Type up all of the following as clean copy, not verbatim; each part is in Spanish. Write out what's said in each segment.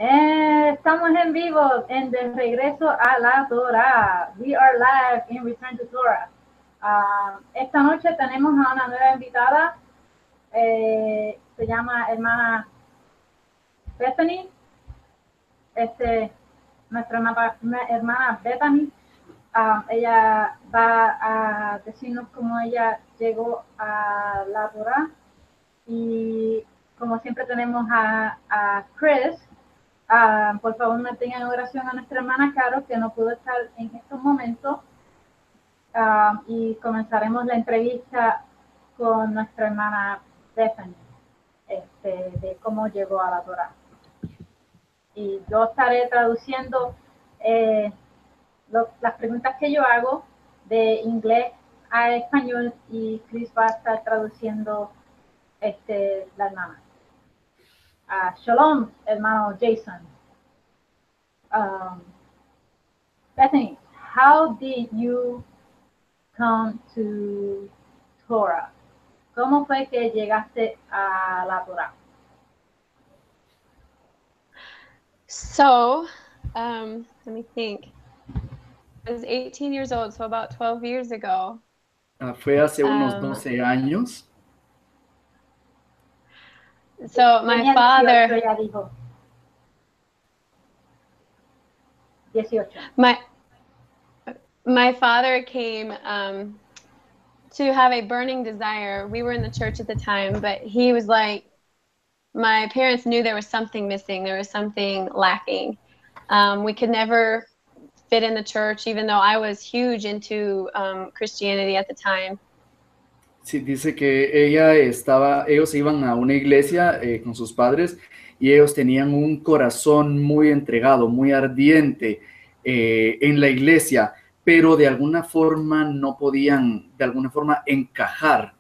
Estamos en vivo en de regreso a la Torah. We are live in Return to Torah. Esta noche tenemos a una nueva invitada. Se llama hermana Bethany. Nuestra hermana Bethany. Ella va a decirnos cómo ella llegó a la Torah. Y como siempre tenemos a Cris. Por favor, mantengan en oración a nuestra hermana Caro, que no pudo estar en estos momentos. Y comenzaremos la entrevista con nuestra hermana Bethany, de cómo llegó a la Torah. Y yo estaré traduciendo las preguntas que yo hago de inglés a español, y Cris va a estar traduciendo la hermana. Shalom, hermano Jason. Bethany, how did you come to Torah? ¿Cómo fue que llegaste a la Torah? So, let me think. I was 18 years old, so about 12 years ago. Fue hace unos 12 años. So my father, 18. My father came to have a burning desire. We were in the church at the time, but he was like, my parents knew there was something missing. There was something lacking. We could never fit in the church, even though I was huge into Christianity at the time. Sí, dice que ellos iban a una iglesia con sus padres y ellos tenían un corazón muy entregado, muy ardiente en la iglesia, pero de alguna forma no podían, de alguna forma, encajar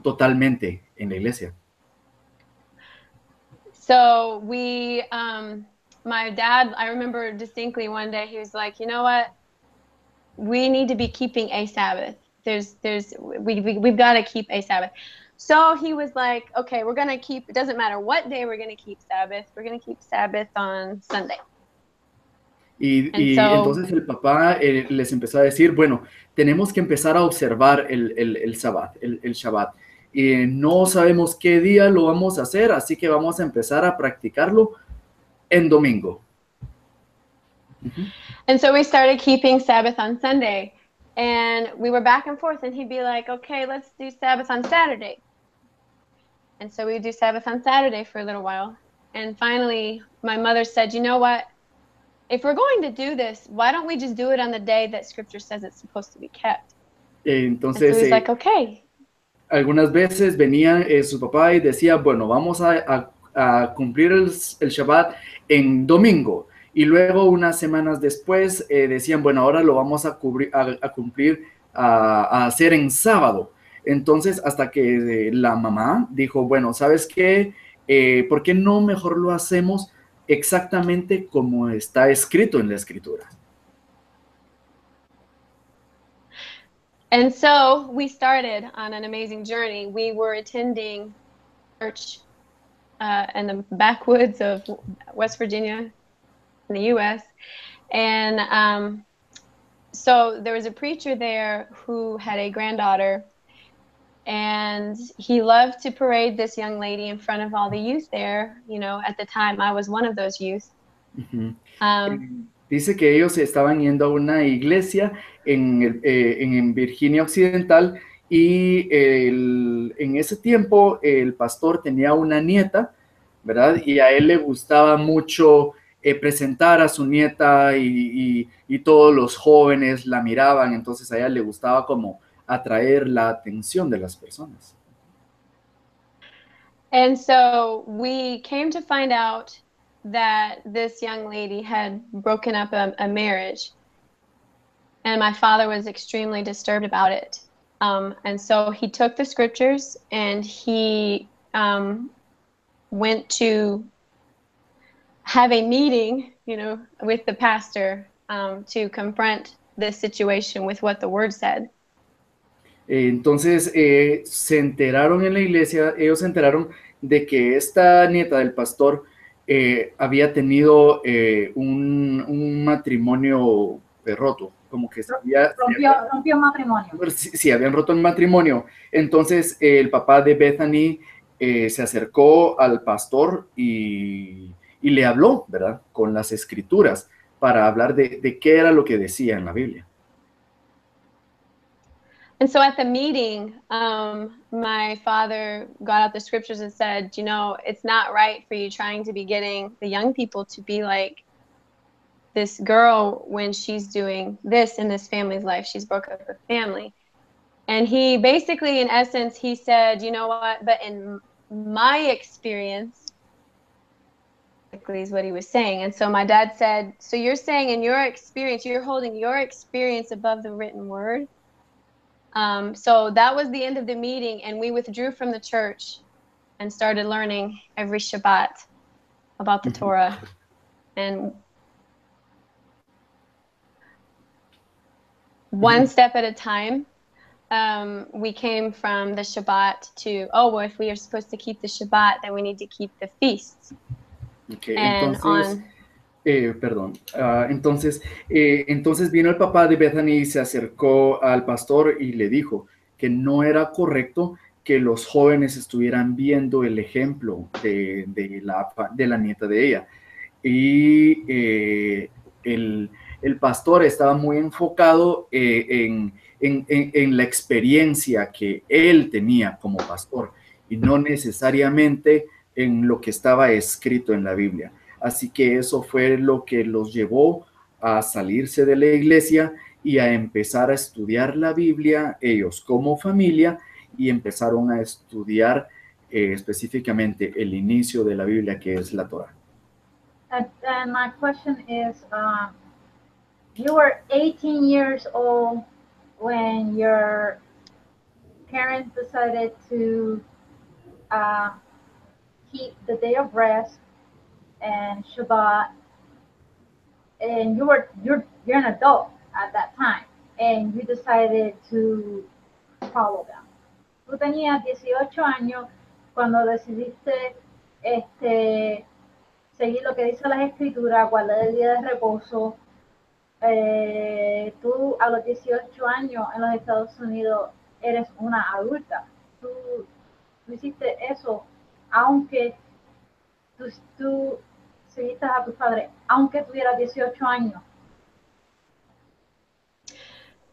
totalmente en la iglesia. So my dad, I remember distinctly one day, he was like, you know what? We need to be keeping a Sabbath. We've got to keep a Sabbath. So he was like, okay, we're going to keep, it doesn't matter what day we're going to keep Sabbath. We're going to keep Sabbath on Sunday. Y entonces el papá les empezó a decir, bueno, tenemos que empezar a observar el Shabbat. Y no sabemos qué día lo vamos a hacer, así que vamos a empezar a practicarlo en domingo. And so we started keeping Sabbath on Sunday. And we were back and forth, and he'd be like, okay, let's do Sabbath on Saturday. And so we would do Sabbath on Saturday for a little while. And finally, my mother said, you know what? If we're going to do this, why don't we just do it on the day that Scripture says it's supposed to be kept? Entonces, and so he's like, okay. Algunas veces venía su papá y decía, bueno, vamos a cumplir el Shabbat en domingo. Y luego, unas semanas después, decían, bueno, ahora lo vamos a cumplir, a hacer en sábado. Entonces, hasta que la mamá dijo, bueno, ¿sabes qué? ¿Por qué no mejor lo hacemos exactamente como está escrito en la Escritura? And so we started on an amazing journey. We were attending church in the backwoods of West Virginia, in the U.S. And so there was a preacher there who had a granddaughter, and he loved to parade this young lady in front of all the youth there. You know, at the time I was one of those youth. Dice que ellos estaban yendo a una iglesia en Virginia Occidental y en ese tiempo el pastor tenía una nieta, ¿verdad? Y a él le gustaba mucho presentar a su nieta y todos los jóvenes la miraban, entonces a ella le gustaba como atraer la atención de las personas. And so we came to find out that this young lady had broken up a marriage, and my father was extremely disturbed about it. And so he took the scriptures and he went to have a meeting, you know, with the pastor to confront this situation with what the word said. Entonces se enteraron en la iglesia, ellos se enteraron de que esta nieta del pastor había tenido un matrimonio roto, como que rompió matrimonio. Sí, habían roto el matrimonio. Entonces el papá de Bethany se acercó al pastor y le habló, ¿verdad? Con las escrituras para hablar de qué era lo que decía en la Biblia. And so at the meeting, my father got out the scriptures and said, you know, it's not right for you trying to be getting the young people to be like this girl when she's doing this in this family's life. She's broke up her family. And he basically, in essence, he said, you know what, but in my experience, is what he was saying. And so my dad said, so you're saying in your experience, you're holding your experience above the written word? So that was the end of the meeting, and we withdrew from the church and started learning every Shabbat about the Torah. And one step at a time, we came from the Shabbat to, oh, well, if we are supposed to keep the Shabbat, then we need to keep the feasts. Okay, entonces, entonces vino el papá de Bethany y se acercó al pastor y le dijo que no era correcto que los jóvenes estuvieran viendo el ejemplo de la nieta de ella. Y el pastor estaba muy enfocado en la experiencia que él tenía como pastor y no necesariamente en lo que estaba escrito en la Biblia. Así que eso fue lo que los llevó a salirse de la iglesia y a empezar a estudiar la Biblia ellos como familia, y empezaron a estudiar específicamente el inicio de la Biblia, que es la Torah. And my question is, you were 18 years old when your parents decided to keep the day of rest and Shabbat, and you're an adult at that time, and you decided to follow them. Tú tenías 18 años cuando decidiste seguir lo que dice las escrituras, guardar el día de reposo. Tú a los 18 años en los Estados Unidos eres una adulta. Tú hiciste eso aunque tú seguiste a tus padres, aunque tuvieras 18 años.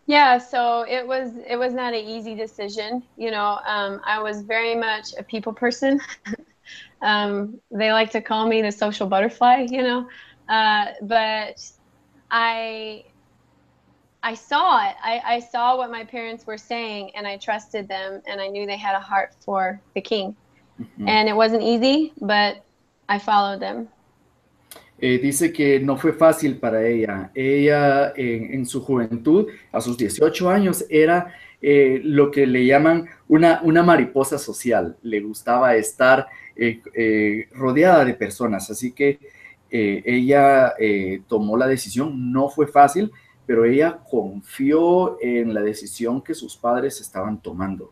Yeah, so it was not an easy decision. You know, I was very much a people person. They like to call me the social butterfly, you know, but I saw it. I saw what my parents were saying, and I trusted them, and I knew they had a heart for the King. And it wasn't easy, but I followed them. Dice que no fue fácil para ella. Ella en su juventud, a sus 18 años, era lo que le llaman una mariposa social. Le gustaba estar rodeada de personas. Así que ella tomó la decisión. No fue fácil, pero ella confió en la decisión que sus padres estaban tomando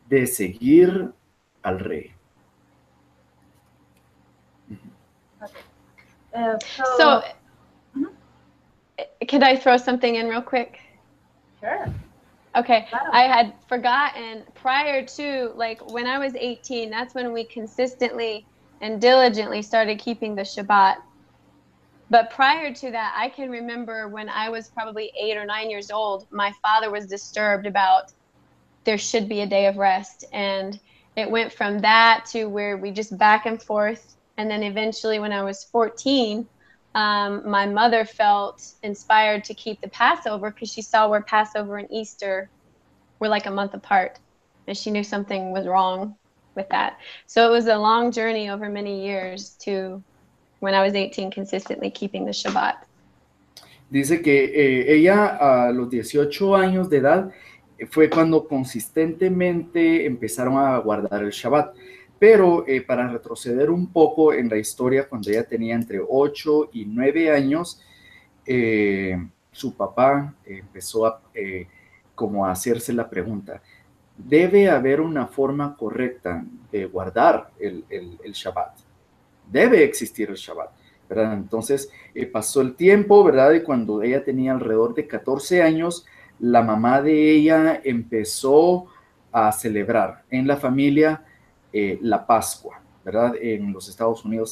de seguir al rey. So could I throw something in real quick? Sure. Okay, I had forgotten prior to, like, when I was 18, that's when we consistently and diligently started keeping the Shabbat. But prior to that, I can remember when I was probably 8 or 9 years old, my father was disturbed about there should be a day of rest. And it went from that to where we just back and forth. And then eventually when I was 14, my mother felt inspired to keep the Passover because she saw where Passover and Easter were like a month apart. And she knew something was wrong with that. So it was a long journey over many years to when I was 18, consistently keeping the Shabbat. Dice que ella a los 18 años de edad fue cuando consistentemente empezaron a guardar el Shabbat. Pero para retroceder un poco en la historia, cuando ella tenía entre 8 y 9 años, su papá empezó como a hacerse la pregunta, ¿debe haber una forma correcta de guardar el Shabbat? debe existir el Shabbat, ¿verdad? Entonces pasó el tiempo, ¿verdad? Y cuando ella tenía alrededor de 14 años, la mamá de ella empezó a celebrar en la familia la Pascua, ¿verdad? En los Estados Unidos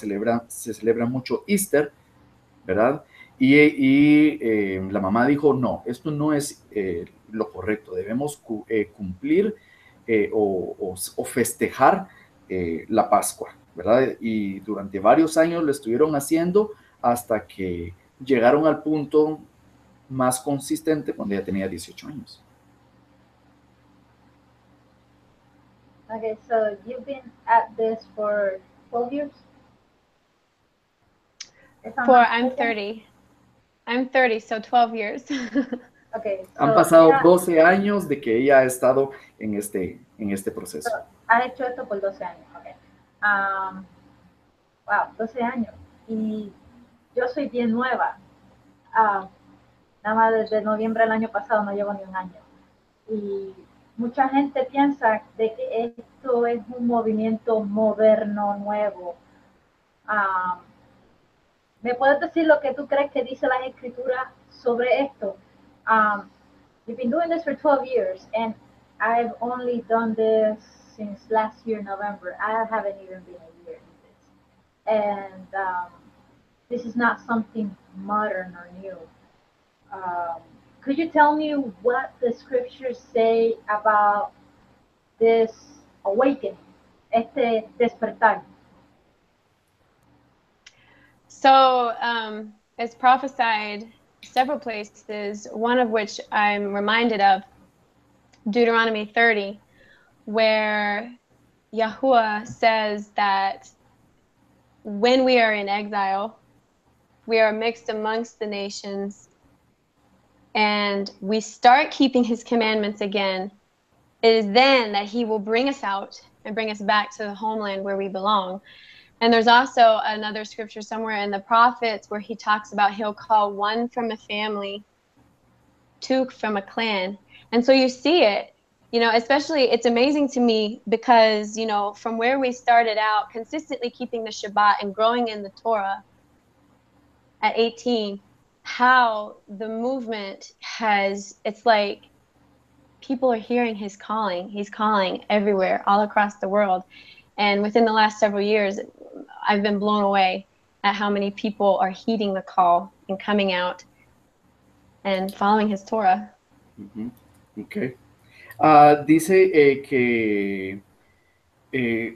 se celebra mucho Easter, ¿verdad? Y la mamá dijo, no, esto no es lo correcto, debemos cumplir o festejar la Pascua, ¿verdad? Y durante varios años lo estuvieron haciendo hasta que llegaron al punto más consistente cuando ella tenía 18 años. Okay, so you've been at this for 12 years? I'm 30. I'm 30, so 12 years. Okay, so Han pasado 12 años de que ella ha estado en este proceso. Ha hecho esto por 12 años, okay. Wow, 12 años. Y yo soy bien nueva. Nada más desde noviembre del año pasado no llevo ni un año. Y mucha gente piensa de que esto es un movimiento moderno, nuevo. ¿Me puedes decir lo que tú crees que dice la escritura sobre esto? You've been doing this for 12 years, and I've only done this since last year, November. I haven't even been a year in this. And this is not something modern or new. Could you tell me what the scriptures say about this awakening, este despertar? So it's prophesied several places, one of which I'm reminded of, Deuteronomy 30, where YaHuWah says that when we are in exile, we are mixed amongst the nations, and we start keeping his commandments again. It is then that he will bring us out and bring us back to the homeland where we belong. And there's also another scripture somewhere in the prophets where he talks about he'll call one from a family, two from a clan. And so you see it, especially it's amazing to me because, from where we started out, consistently keeping the Shabbat and growing in the Torah at 18, how the movement it's like people are hearing his calling. He's calling everywhere, all across the world. And within the last several years, I've been blown away at how many people are heeding the call and coming out and following his Torah. Okay. Dice que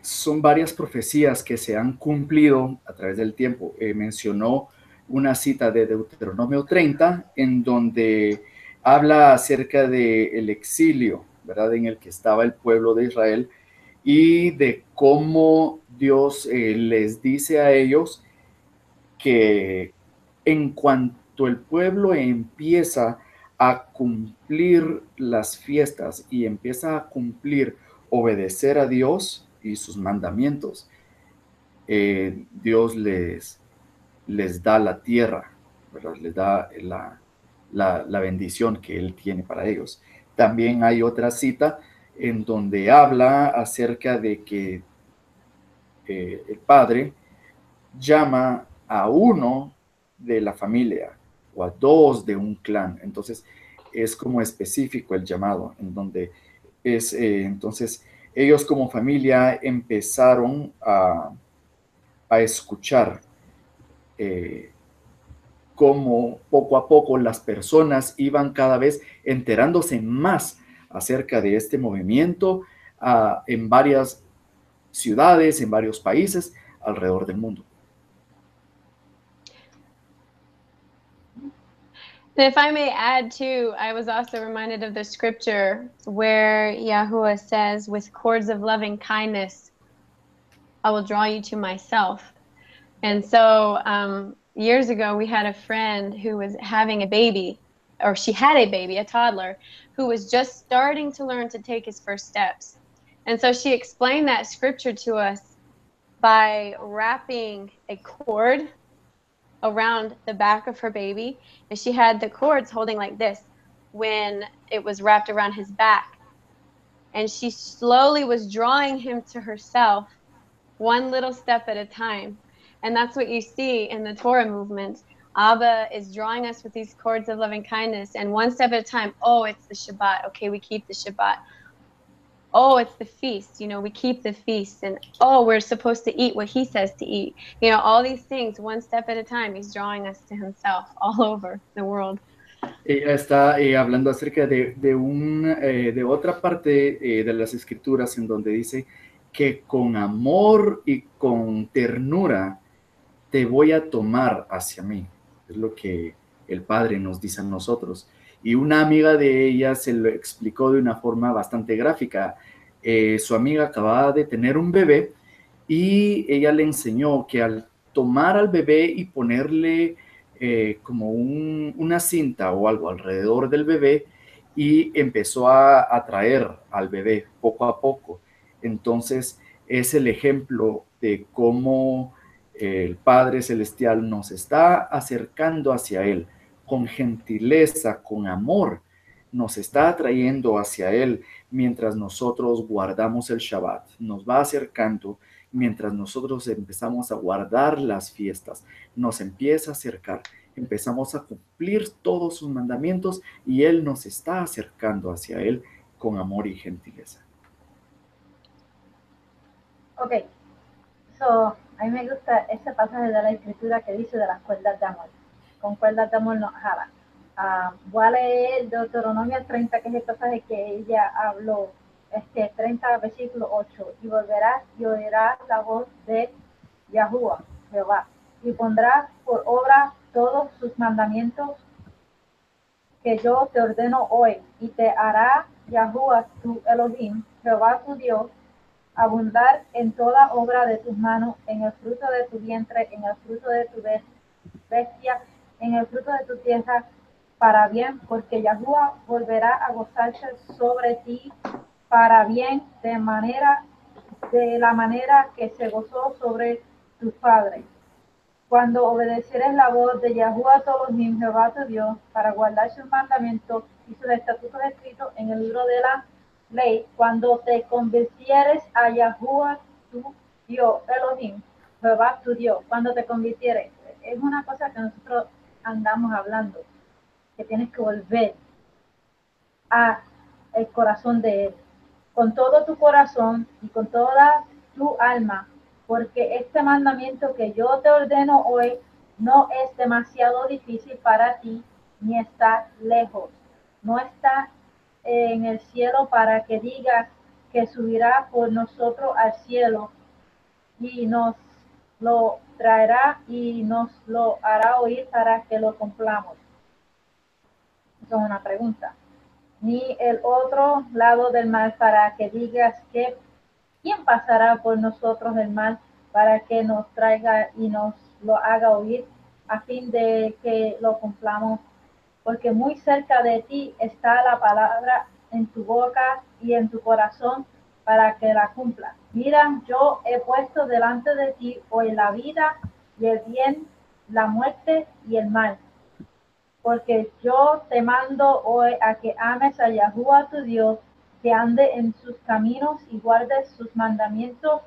son varias profecías que se han cumplido a través del tiempo. Mencionó una cita de Deuteronomio 30 en donde habla acerca del exilio, ¿verdad? En el que estaba el pueblo de Israel y de cómo Dios les dice a ellos que en cuanto el pueblo empieza a cumplir las fiestas y empieza a obedecer a Dios y sus mandamientos, Dios les da la tierra, ¿verdad? Les da la bendición que Él tiene para ellos. También hay otra cita en donde habla acerca de que el padre llama a uno de la familia o a dos de un clan. Entonces es como específico el llamado, en donde entonces ellos como familia empezaron a escuchar cómo poco a poco las personas iban cada vez enterándose más acerca de este movimiento en varias ciudades, en varios países alrededor del mundo. And if I may add too, I was also reminded of the scripture where YaHuWah says, with cords of loving kindness, I will draw you to myself. And so years ago, we had a friend who was having a baby, or she had a baby, a toddler, who was just starting to learn to take his first steps. And so she explained that scripture to us by wrapping a cord around the back of her baby, and she had the cords holding like this when it was wrapped around his back, and she slowly was drawing him to herself one little step at a time. And that's what you see in the Torah movement. Abba is drawing us with these cords of loving kindness, and one step at a time. Oh, it's the Shabbat. Okay, we keep the Shabbat. Oh, it's the feast. You know, we keep the feast. And oh, we're supposed to eat what he says to eat. You know, all these things, one step at a time. He's drawing us to himself all over the world. Ella está hablando acerca de otra parte de las escrituras en donde dice que con amor y con ternura te voy a tomar hacia mí. Es lo que el Padre nos dice a nosotros. Y una amiga de ella se lo explicó de una forma bastante gráfica. Su amiga acababa de tener un bebé y ella le enseñó que al tomar al bebé y ponerle como una cinta o algo alrededor del bebé y empezó a atraer al bebé poco a poco. Entonces es el ejemplo de cómo el Padre Celestial nos está acercando hacia Él con gentileza, con amor, nos está atrayendo hacia Él mientras nosotros guardamos el Shabbat, nos va acercando mientras nosotros empezamos a guardar las fiestas, nos empieza a acercar, empezamos a cumplir todos sus mandamientos y Él nos está acercando hacia Él con amor y gentileza. Ok, so, a mí me gusta ese pasaje de la escritura que dice de las cuerdas de amor. Con cuerdas de amor nos jala. Voy a leer Deuteronomio 30, que es el pasaje que ella habló, 30 versículo 8, y volverás y oirás la voz de YaHuWah, Jehová, y pondrás por obra todos sus mandamientos que yo te ordeno hoy, y te hará YaHuWah tu Elohim, Jehová tu Dios, abundar en toda obra de tus manos, en el fruto de tu vientre, en el fruto de tu bestia, en el fruto de tu tierra, para bien, porque YaHuWah volverá a gozarse sobre ti para bien, de la manera que se gozó sobre tus padres. Cuando obedecieres la voz de YaHuWah tu Elohim, Jehová tu Dios, para guardar sus mandamientos y sus estatutos escritos en el libro de la ley, cuando te convirtieres a YaHuWah tu Dios, Elohim, Jehová tu Dios, cuando te convirtieres, es una cosa que nosotros andamos hablando, que tienes que volver a el corazón de Él, con todo tu corazón y con toda tu alma, porque este mandamiento que yo te ordeno hoy no es demasiado difícil para ti, ni está lejos, no está en el cielo para que digas que subirá por nosotros al cielo y nos lo traerá y nos lo hará oír para que lo cumplamos. Eso es una pregunta. Ni el otro lado del mar para que digas que quién pasará por nosotros el mar para que nos traiga y nos lo haga oír a fin de que lo cumplamos, porque muy cerca de ti está la palabra en tu boca y en tu corazón para que la cumplas. Mira, yo he puesto delante de ti hoy la vida y el bien, la muerte y el mal. Porque yo te mando hoy a que ames a YaHuWah tu Dios, que ande en sus caminos y guardes sus mandamientos,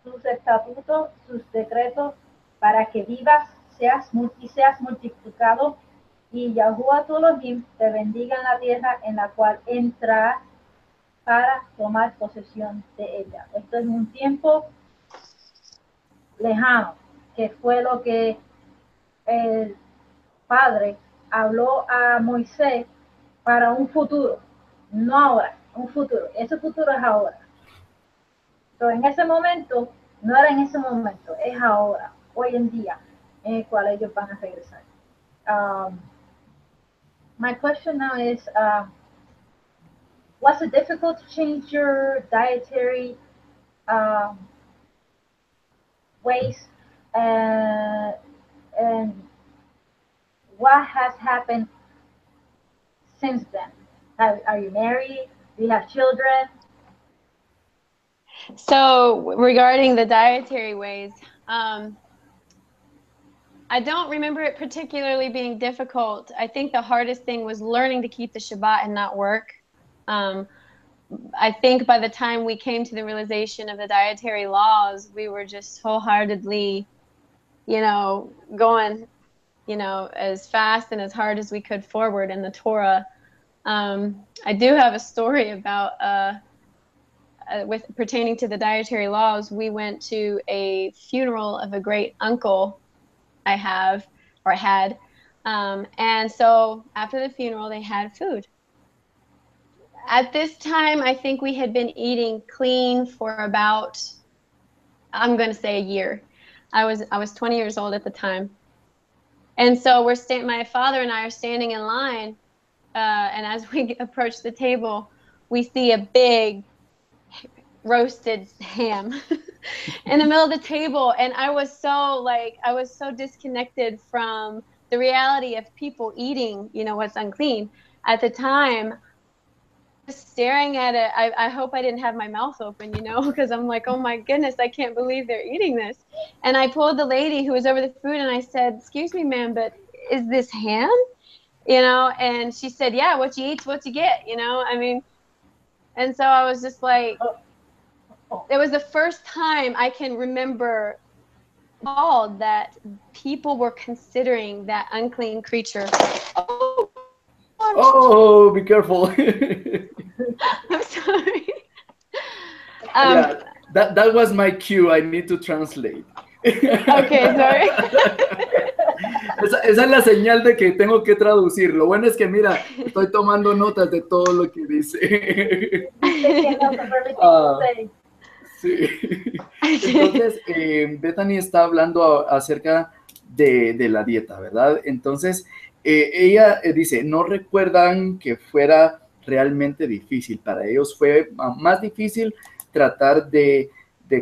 sus estatutos, sus decretos, para que vivas seas multiplicado, y YaHuWah tu Elohim te bendiga en la tierra en la cual entras para tomar posesión de ella. Esto es un tiempo lejano, que fue lo que el Padre habló a Moisés para un futuro, no ahora, un futuro. Ese futuro es ahora. Entonces, en ese momento, no era en ese momento, es ahora, hoy en día, en el cual ellos van a regresar. My question now is, was it difficult to change your dietary ways, and what has happened since then? Are you married? Do you have children? So regarding the dietary ways, I don't remember it particularly being difficult. I think the hardest thing was learning to keep the Shabbat and not work. I think by the time we came to the realization of the dietary laws, we were just wholeheartedly you know, going, you know, as fast and as hard as we could forward in the Torah. I do have a story about with pertaining to the dietary laws. We went to a funeral of a great uncle I had, and so after the funeral they had food. At this time, I think we had been eating clean for about, I'm going to say, a year. I was 20 years old at the time, and so my father and I are standing in line, and as we approach the table, we see a big roasted ham in the middle of the table, and I was so disconnected from the reality of people eating, you know, what's unclean. At the time, just staring at it, I hope I didn't have my mouth open, you know, because I'm like, oh my goodness, I can't believe they're eating this. And I pulled the lady who was over the food and I said, excuse me, ma'am, but is this ham? You know, and she said, yeah, what you eat's what you get, you know, I mean, and so I was just like, it was the first time I can remember all that people were considering that unclean creature. Oh, be careful. I'm sorry. Yeah, that was my cue. I need to translate. Okay, sorry. Esa es la señal de que tengo que traducir. Lo bueno es que, mira, estoy tomando notas de todo lo que dice. Sí. Entonces, Bethany está hablando acerca de la dieta, ¿verdad? Entonces, ella dice, no recuerdan que fuera realmente difícil. Para ellos fue más difícil tratar de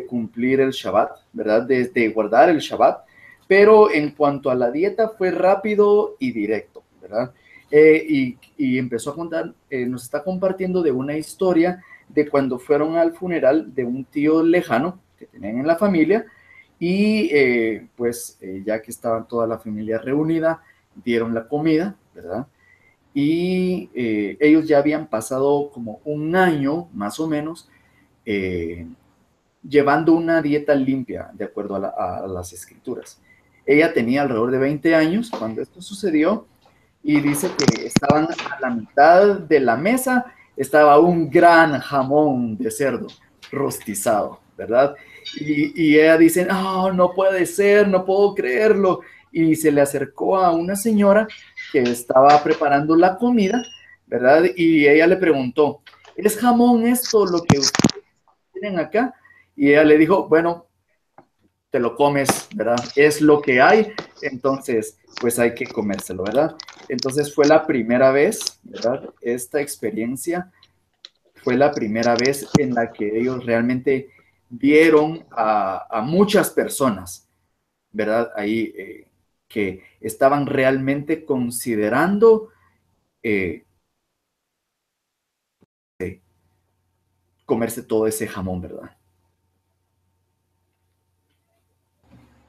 cumplir el Shabbat, ¿verdad? De guardar el Shabbat. Pero en cuanto a la dieta fue rápido y directo, ¿verdad? Y empezó a contar, nos está compartiendo de una historia de cuando fueron al funeral de un tío lejano que tenían en la familia y pues ya que estaba toda la familia reunida, dieron la comida, ¿verdad? Y ellos ya habían pasado como un año más o menos llevando una dieta limpia de acuerdo a las escrituras. Ella tenía alrededor de 20 años cuando esto sucedió y dice que estaban a la mitad de la mesa, estaba un gran jamón de cerdo rostizado, ¿verdad? Y ella dice, oh, no puede ser, no puedo creerlo. Y se le acercó a una señora que estaba preparando la comida, ¿verdad? Y ella le preguntó, ¿es jamón esto lo que ustedes tienen acá? Y ella le dijo, bueno, te lo comes, ¿verdad? Es lo que hay, entonces pues hay que comérselo, ¿verdad? Entonces fue la primera vez, ¿verdad? Esta experiencia fue la primera vez en la que ellos realmente vieron a muchas personas, ¿verdad? Ahí que estaban realmente considerando comerse todo ese jamón, ¿verdad?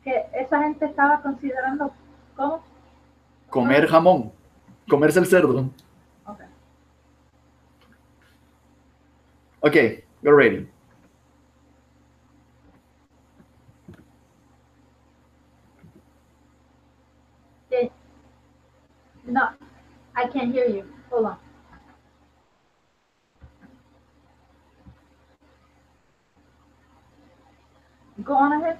Que esa gente estaba considerando cómo Comer jamón, comerse el cerdo. Okay. Okay, we're ready. No, I can't hear you. Hold on. Go on ahead.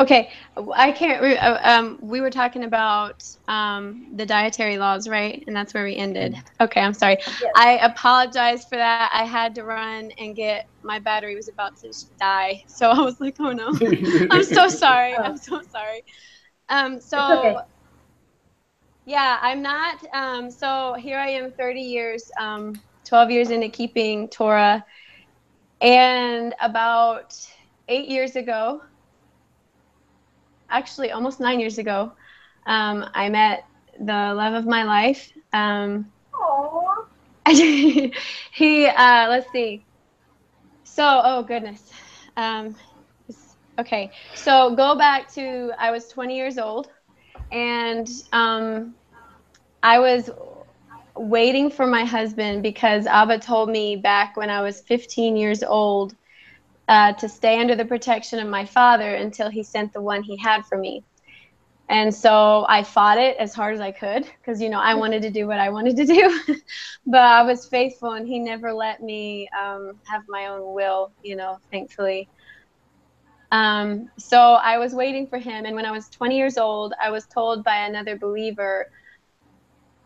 Okay, I can't. We were talking about the dietary laws, right? And that's where we ended. Okay, I'm sorry. Yes. I apologize for that. I had to run and my battery was about to die, so I was like, oh no, I'm so sorry. I'm so sorry. So okay. Yeah, I'm not. So here I am, 30 years, 12 years into keeping Torah, and about 8 years ago. Actually, almost 9 years ago, I met the love of my life. Let's see. So, oh goodness. Okay, so go back to, I was 20 years old, and I was waiting for my husband because Abba told me back when I was 15 years old, to stay under the protection of my father until he sent the one he had for me. And so I fought it as hard as I could because, you know, I wanted to do what I wanted to do. But I was faithful, and he never let me have my own will, you know, thankfully. So I was waiting for him. And when I was 20 years old, I was told by another believer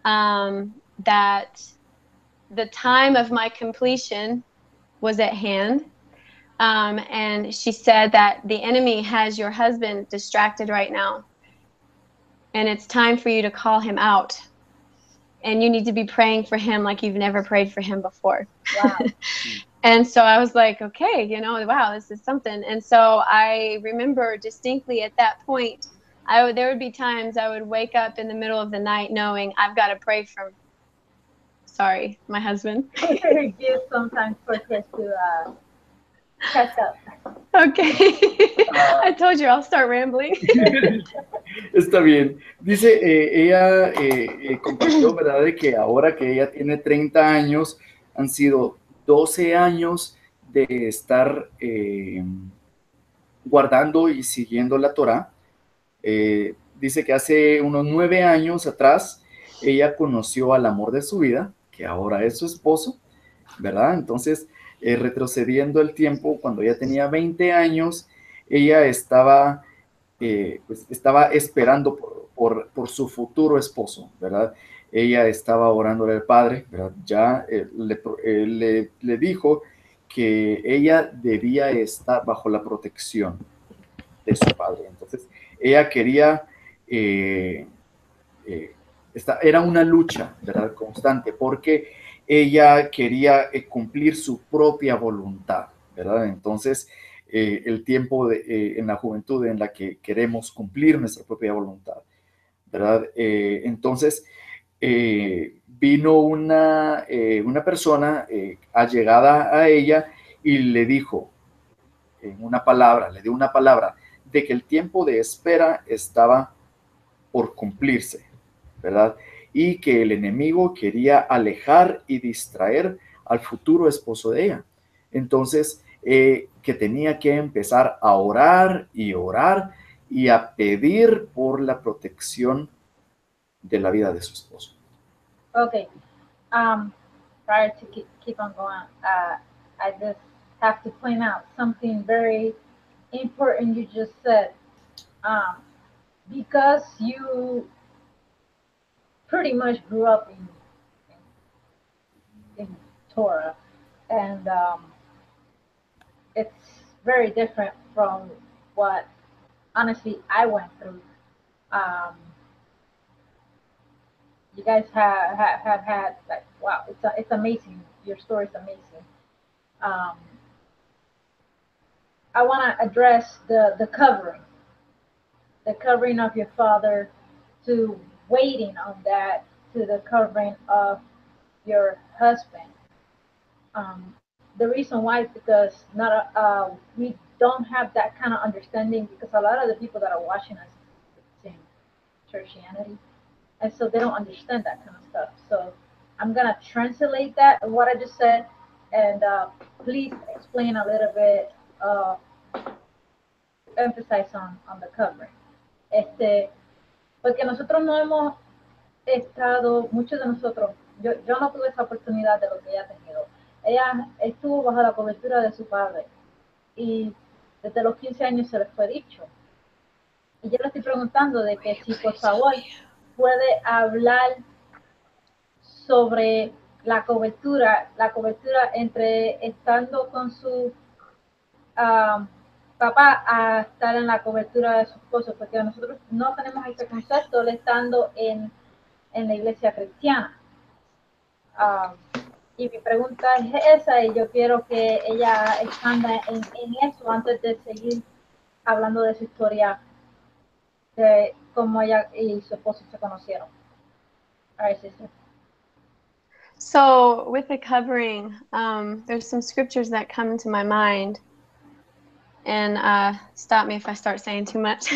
that the time of my completion was at hand. And she said that the enemy has your husband distracted right now. And it's time for you to call him out. And you need to be praying for him like you've never prayed for him before. Wow. And so I was like, okay, you know, wow, this is something. And so I remember distinctly at that point, there would be times I would wake up in the middle of the night knowing I've got to pray for, sorry, my husband. Give sometimes for Chris to catch up. Okay. I told you I'll start rambling. Está bien. Dice, ella compartió, ¿verdad?, de que ahora que ella tiene 30 años, han sido 12 años de estar guardando y siguiendo la Torah. Dice que hace unos 9 años atrás, ella conoció al amor de su vida, que ahora es su esposo, ¿verdad? Entonces, retrocediendo el tiempo, cuando ella tenía 20 años, ella estaba, pues, estaba esperando por su futuro esposo, ¿verdad? Ella estaba orándole al padre, ¿verdad? Ya le dijo que ella debía estar bajo la protección de su padre. Entonces, ella quería, era una lucha, ¿verdad?, constante, porque ella quería cumplir su propia voluntad, ¿verdad? Entonces, el tiempo en la juventud en la que queremos cumplir nuestra propia voluntad, ¿verdad? Entonces, vino una persona allegada a ella y le dijo le dio una palabra de que el tiempo de espera estaba por cumplirse, ¿verdad? Y que el enemigo quería alejar y distraer al futuro esposo de ella. Entonces, que tenía que empezar a orar y a pedir por la protección de la vida de su esposo. Okay. Prior to keep on going, I just have to point out something very important you just said. Because you pretty much grew up in Torah, and it's very different from what honestly I went through. You guys have had, like, wow, it's amazing. Your story is amazing. I want to address the covering of your father, to waiting on that, to the covering of your husband. The reason why is because we don't have that kind of understanding, because a lot of the people that are watching us in churchianity, and so they don't understand that kind of stuff. So I'm gonna translate that, what I just said, and please explain a little bit, emphasize on the covering. Porque nosotros no hemos estado, muchos de nosotros, yo no tuve esa oportunidad de lo que ella ha tenido. Ella estuvo bajo la cobertura de su padre y desde los 15 años se les fue dicho. Y yo le estoy preguntando de que si por favor puede hablar sobre la cobertura entre estando con su papá a estar en la cobertura de su esposo, porque nosotros no tenemos ese concepto de estando en la iglesia cristiana. Y mi pregunta es esa, y yo quiero que ella expanda en eso antes de seguir hablando de su historia, de cómo ella y su esposo se conocieron. All right, sister. So with the covering, there's some scriptures that come to my mind, and stop me if I start saying too much.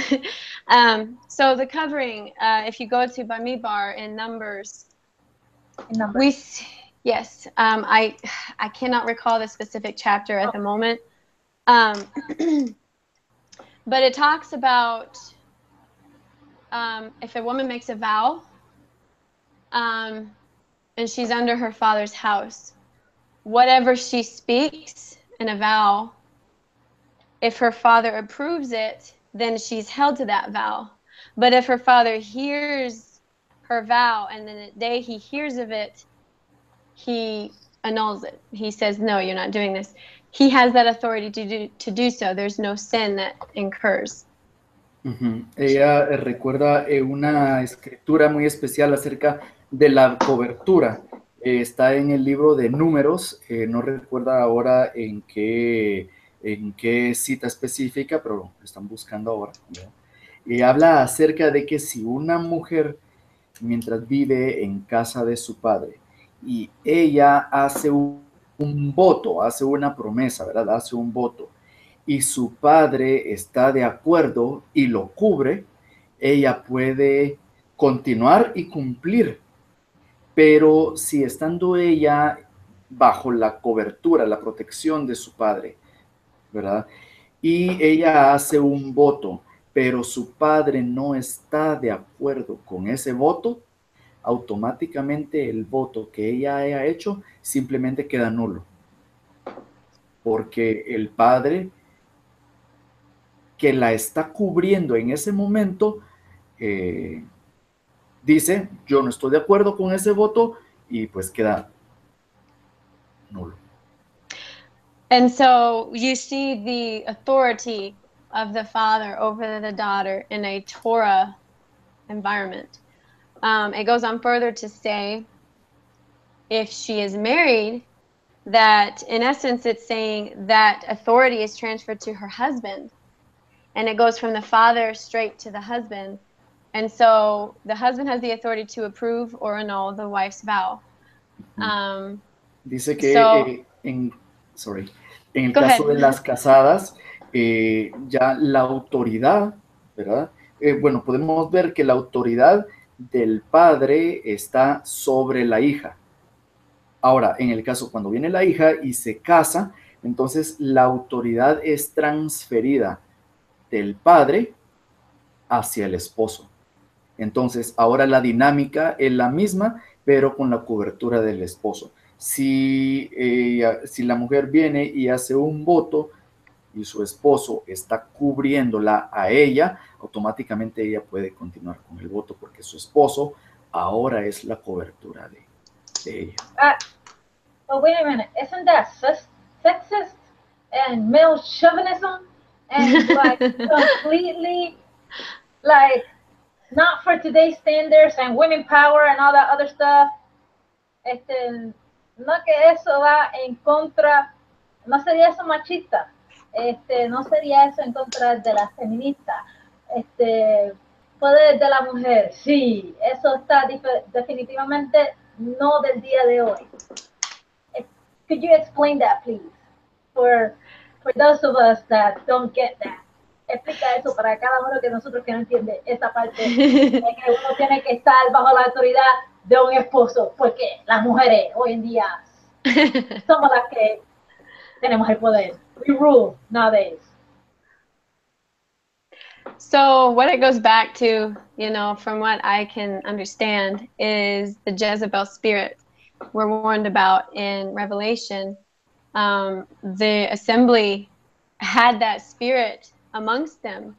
So the covering, if you go to Bamidbar in Numbers, yes, I cannot recall the specific chapter at the moment, But it talks about if a woman makes a vow and she's under her father's house, whatever she speaks in a vow, if her father approves it, then she's held to that vow. But if her father hears her vow and then the day he hears of it, he annuls it. He says, no, you're not doing this. He has that authority to do so. There's no sin that incurs. Ella recuerda una escritura muy especial acerca de la cobertura. Está en el libro de Números, no recuerda ahora en qué cita específica, pero lo están buscando ahora, ¿verdad? Y habla acerca de que si una mujer, mientras vive en casa de su padre, y ella hace un voto, hace una promesa, ¿verdad? Hace un voto, y su padre está de acuerdo y lo cubre, ella puede continuar y cumplir. Pero si estando ella bajo la cobertura, la protección de su padre, ¿verdad? Y ella hace un voto, pero su padre no está de acuerdo con ese voto, automáticamente el voto que ella haya hecho simplemente queda nulo. Porque el padre que la está cubriendo en ese momento dice, yo no estoy de acuerdo con ese voto, y pues queda nulo. And so you see the authority of the father over the daughter in a Torah environment. It goes on further to say, if she is married, that in essence it's saying that authority is transferred to her husband. And it goes from the father straight to the husband. And so the husband has the authority to approve or annul the wife's vow. Dice que en el caso de las casadas, ya la autoridad, ¿verdad? Bueno, podemos ver que la autoridad del padre está sobre la hija. Ahora, en el caso cuando viene la hija y se casa, entonces la autoridad es transferida del padre hacia el esposo. Entonces, ahora la dinámica es la misma, pero con la cobertura del esposo. Si la mujer viene y hace un voto y su esposo está cubriéndola a ella, automáticamente ella puede continuar con el voto porque su esposo ahora es la cobertura de ella. But wait a minute, isn't that sexist and male chauvinism and like completely like not for today's standards and women power and all that other stuff? No que eso va en contra, no sería eso machista, no sería eso en contra de las feministas, poder de la mujer, sí, eso está definitivamente no del día de hoy. Could you explain that, please, for those of us that don't get that? Explica eso para cada uno de nosotros que no entiende esa parte de que uno tiene que estar bajo la autoridad de un esposo, porque las mujeres hoy en día somos las que tenemos el poder. We rule nowadays. So what it goes back to, you know, from what I can understand, is the Jezebel spirit we're warned about in Revelation. The assembly had that spirit amongst them.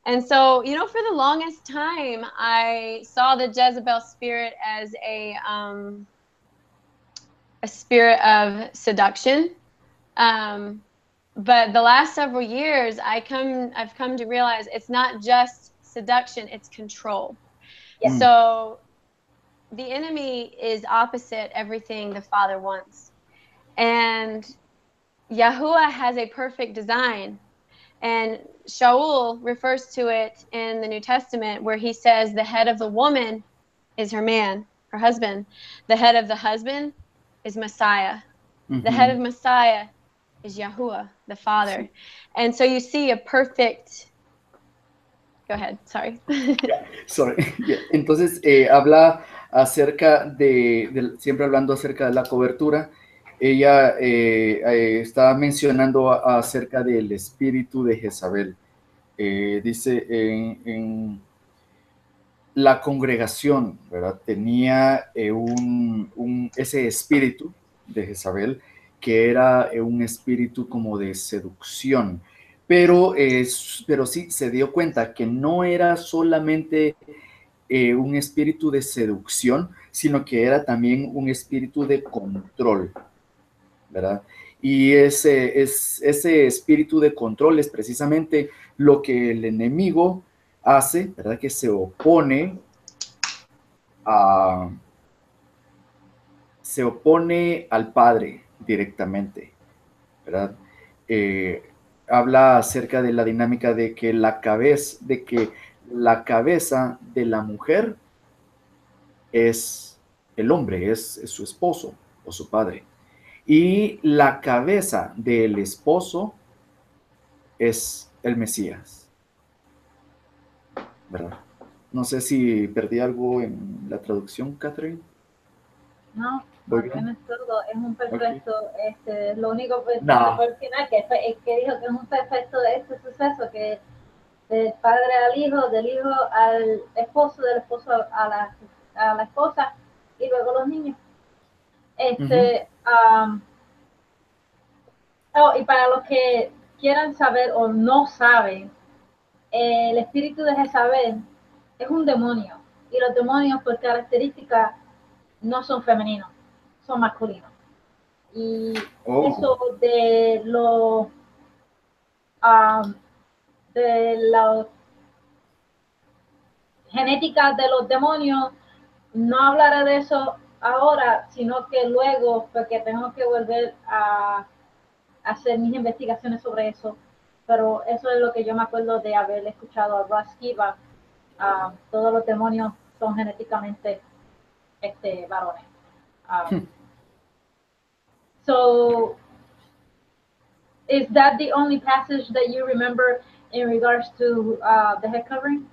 And so, you know, for the longest time, I saw the Jezebel spirit as a spirit of seduction. But the last several years, I've come to realize it's not just seduction, it's control. Yeah. So the enemy is opposite everything the Father wants. And YaHuWah has a perfect design. And Shaul refers to it in the New Testament where he says the head of the woman is her man, her husband. The head of the husband is Messiah. Mm-hmm. The head of Messiah is YaHuWah, the Father. And so you see a perfect... Go ahead, sorry. Sorry. Yeah. Entonces, habla acerca siempre hablando acerca de la cobertura, ella está mencionando acerca del espíritu de Jezabel. Dice en la congregación, ¿verdad? Tenía ese espíritu de Jezabel, que era un espíritu como de seducción, pero sí se dio cuenta que no era solamente un espíritu de seducción, sino que era también un espíritu de control, ¿verdad? Y ese espíritu de control es precisamente lo que el enemigo hace, ¿verdad? Que se opone al Padre directamente, ¿verdad? Eh, Habla acerca de la dinámica de que la cabeza de la mujer es el hombre, es su esposo o su padre. Y la cabeza del esposo es el Mesías, ¿verdad? No sé si perdí algo en la traducción, Catherine. No, ¿Voy no bien? tienes todo, es un Ok. perfecto, lo único que No. fue el final, que dijo que es un perfecto de este suceso, que del padre al hijo, del hijo al esposo, del esposo a la esposa, y luego los niños. Y para los que quieran saber o no saben, el espíritu de Jezabel es un demonio, y los demonios por característica no son femeninos, son masculinos. Y Oh. eso de la genética de los demonios, no hablaré de eso ahora, sino que luego, porque tengo que volver a hacer mis investigaciones sobre eso. Pero eso es lo que yo me acuerdo de haber escuchado a Russ Kiva. Todos los demonios son genéticamente varones. So, is that the only passage that you remember in regards to the head covering?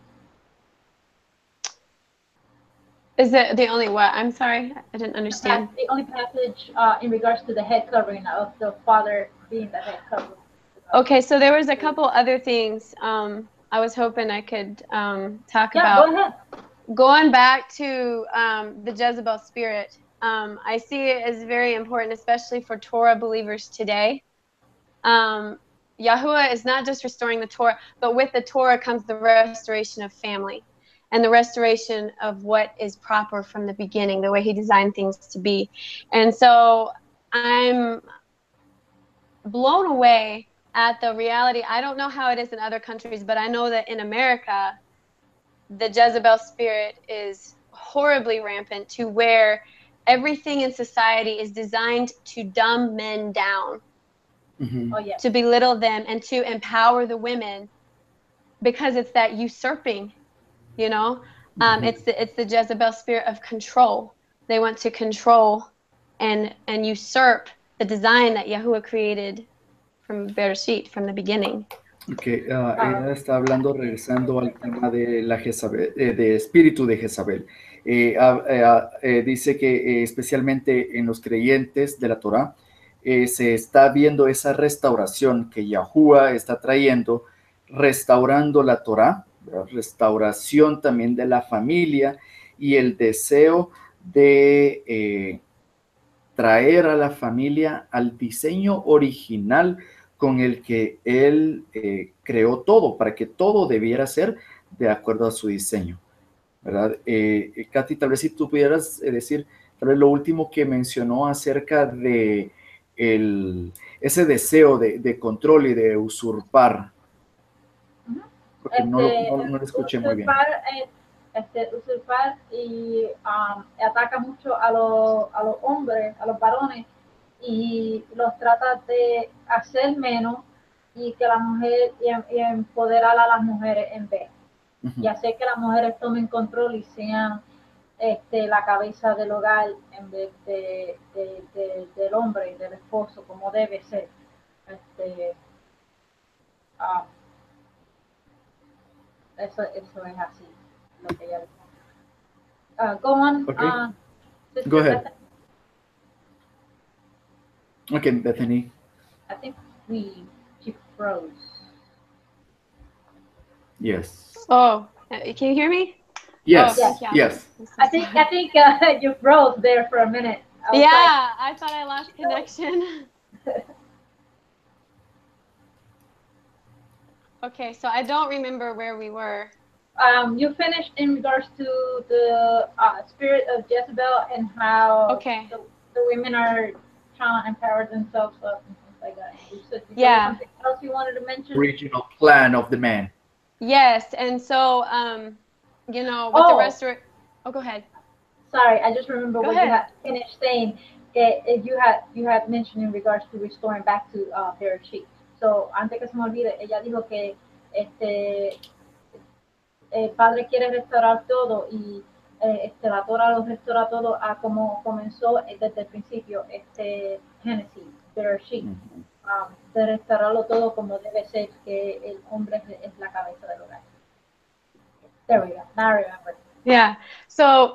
Is it the only what? I'm sorry, I didn't understand. The only passage in regards to the head covering of the father being the head covering. Okay, so there was a couple other things I was hoping I could talk Yeah, about. go ahead. Going back to the Jezebel spirit, I see it as very important, especially for Torah believers today. YaHuWah is not just restoring the Torah, but with the Torah comes the restoration of family and the restoration of what is proper from the beginning, the way he designed things to be. And so I'm blown away at the reality. I don't know how it is in other countries, but I know that in America, the Jezebel spirit is horribly rampant to where everything in society is designed to dumb men down. Mm-hmm. Oh, yeah. To belittle them and to empower the women, because it's that usurping, you know. It's the Jezebel spirit of control. They want to control and usurp the design that YaHuWah created from Bereshit, from the beginning. Okay, ella está hablando, regresando al tema de la Jezabel, de espíritu de Jezabel. Dice que especialmente en los creyentes de la Torah se está viendo esa restauración que YaHuWah está trayendo, restaurando la Torah, ¿verdad? Restauración también de la familia y el deseo de traer a la familia al diseño original con el que él creó todo, para que todo debiera ser de acuerdo a su diseño, ¿verdad? Katy, tal vez si tú pudieras decir, tal vez lo último que mencionó acerca de ese deseo de control y de usurpar, porque no lo escuché muy bien. Usurpar y ataca mucho a los hombres, a los varones, y los trata de hacer menos y que la mujer y empoderar a las mujeres en vez. Y hacer que las mujeres tomen control y sean la cabeza del hogar en vez del hombre, del esposo, como debe ser. Eso es así, lo que ella dijo. Go on. Okay. Go ahead. Okay, Bethany. I think she froze. Yes. Oh, can you hear me? Yes. Oh, yeah. Yes. I think you froze there for a minute. I thought I lost connection. Okay, so I don't remember where we were. You finished in regards to the spirit of Jezebel and how the women are trying to empower themselves up and things like that. You said something else you wanted to mention? Original plan of the man. Yes, and so with the restoration. Oh, go ahead. Sorry, I just remember what you had finished saying. You had mentioned in regards to restoring back to their sheep. So antes que se me olvide, ella dijo que el padre quiere restaurar todo y la Torah lo restaura todo a como comenzó desde el principio, Génesis, their sheep. De restaurarlo todo como debe ser, que el hombre es la cabeza del hogar. There we go. Now I remember. Yeah. So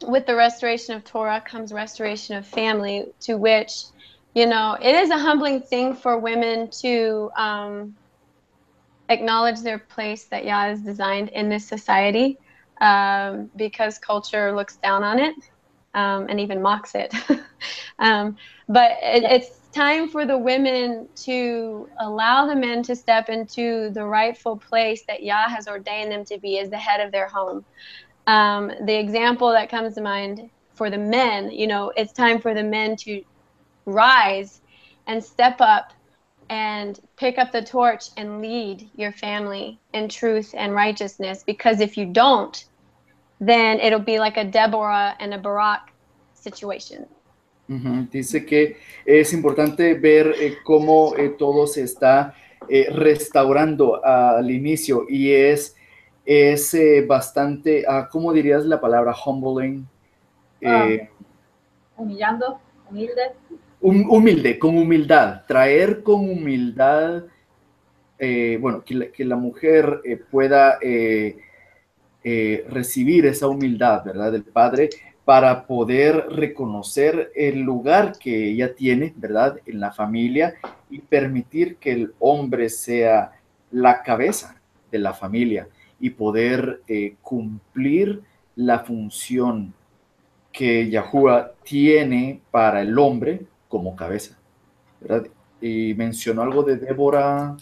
with the restoration of Torah comes restoration of family, to which, it is a humbling thing for women to acknowledge their place that Yah has designed in this society, because culture looks down on it and even mocks it. But it's time for the women to allow the men to step into the rightful place that Yah has ordained them to be as the head of their home. The example that comes to mind for the men, it's time for the men to rise and step up and pick up the torch and lead your family in truth and righteousness, because if you don't, then it'll be like a Deborah and a Barak situation. Dice que es importante ver cómo todo se está restaurando al inicio, y es bastante, ¿cómo dirías la palabra humbling? Humillando, humilde. Humilde, con humildad, traer con humildad, que la mujer pueda recibir esa humildad, ¿verdad? Del padre, para poder reconocer el lugar que ella tiene, ¿verdad? En la familia, y permitir que el hombre sea la cabeza de la familia y poder cumplir la función que YaHuWah tiene para el hombre como cabeza, ¿verdad? Y mencionó algo de Débora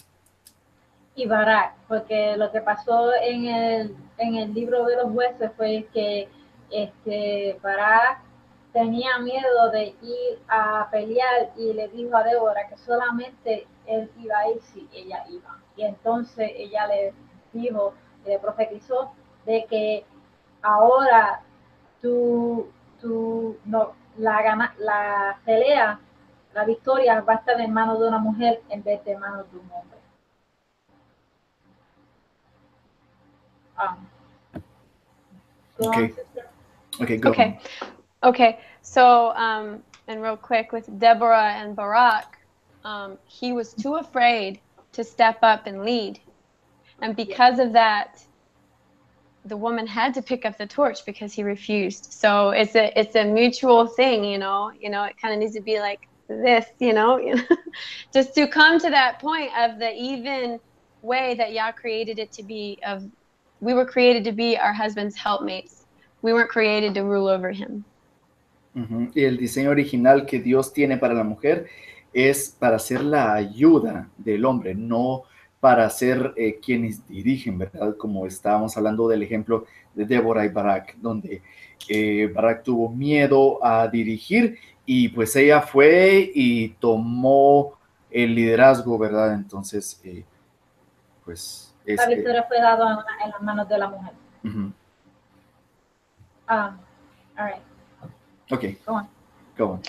y Barak, porque lo que pasó en el libro de los jueces fue que Barak tenía miedo de ir a pelear y le dijo a Débora que solamente él iba a ir si ella iba. Y entonces ella le dijo, le profetizó de que ahora la pelea, la victoria va a estar en manos de una mujer en vez de manos de un hombre. Okay. So, and real quick, with Deborah and Barak, he was too afraid to step up and lead, and because of that, the woman had to pick up the torch because he refused. So it's a mutual thing, It kind of needs to be like this, just to come to that point of the even way that Yah created it to be. We were created to be our husband's helpmates. We weren't created to rule over him. Y el diseño original que Dios tiene para la mujer es para ser la ayuda del hombre, no para ser quienes dirigen, ¿verdad? Como estábamos hablando del ejemplo de Débora y Barak, donde Barak tuvo miedo a dirigir y pues ella fue y tomó el liderazgo, ¿verdad? Entonces, pues... La victoria fue dada en las manos de la mujer. All right. Okay. Go on.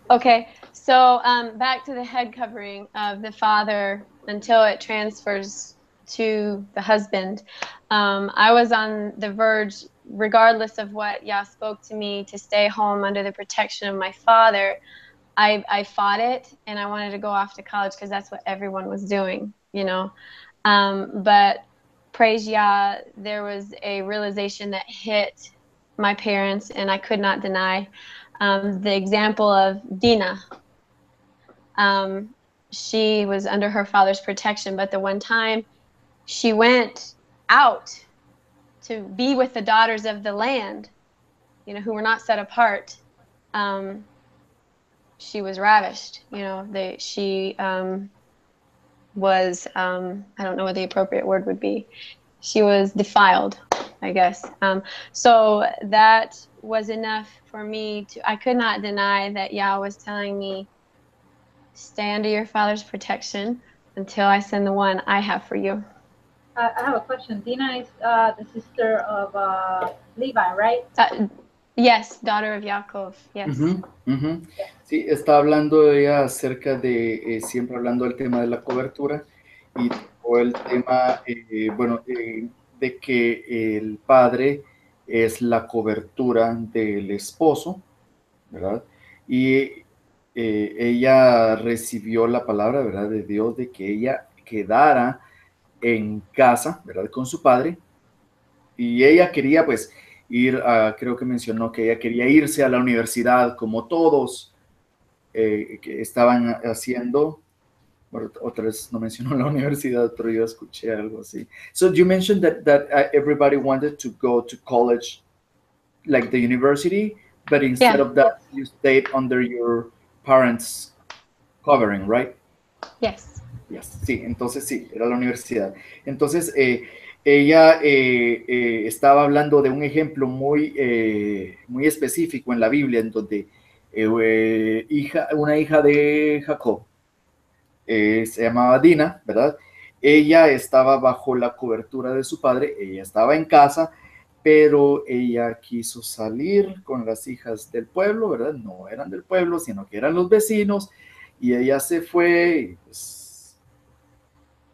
Okay, so back to the head covering of the father until it transfers to the husband. I was on the verge, regardless of what Yah spoke to me, to stay home under the protection of my father. I fought it, and I wanted to go off to college because that's what everyone was doing, But praise Yah, there was a realization that hit my parents, and I could not deny the example of Dina. she was under her father's protection, but the one time she went out to be with the daughters of the land, you know, who were not set apart, she was ravished. You know, she was, I don't know what the appropriate word would be. She was defiled, I guess. So that was enough for me I could not deny that Yah was telling me, stay under your father's protection until I send the one I have for you. I have a question. Dina is the sister of Levi, right? Yes, daughter of Yaakov, yes. Sí, está hablando ella acerca de, siempre hablando del tema de la cobertura y o el tema, de que el padre es la cobertura del esposo, ¿verdad? Y ella recibió la palabra, ¿verdad?, de Dios de que ella quedara en casa, ¿verdad?, con su padre, y ella quería, pues, ir creo que mencionó que ella quería irse a la universidad como todos que estaban haciendo. Bueno, otra vez no mencionó la universidad, pero yo escuché algo así. So you mentioned that everybody wanted to go to college, like the university, but instead of that, you stayed under your parents' covering, right? Yes. Yes. Sí, entonces sí, era la universidad. Entonces, ella estaba hablando de un ejemplo muy específico en la Biblia, en donde una hija de Jacob, se llamaba Dina, ¿verdad? Ella estaba bajo la cobertura de su padre, ella estaba en casa, pero ella quiso salir con las hijas del pueblo, ¿verdad? No eran del pueblo, sino que eran los vecinos, y ella se fue, y pues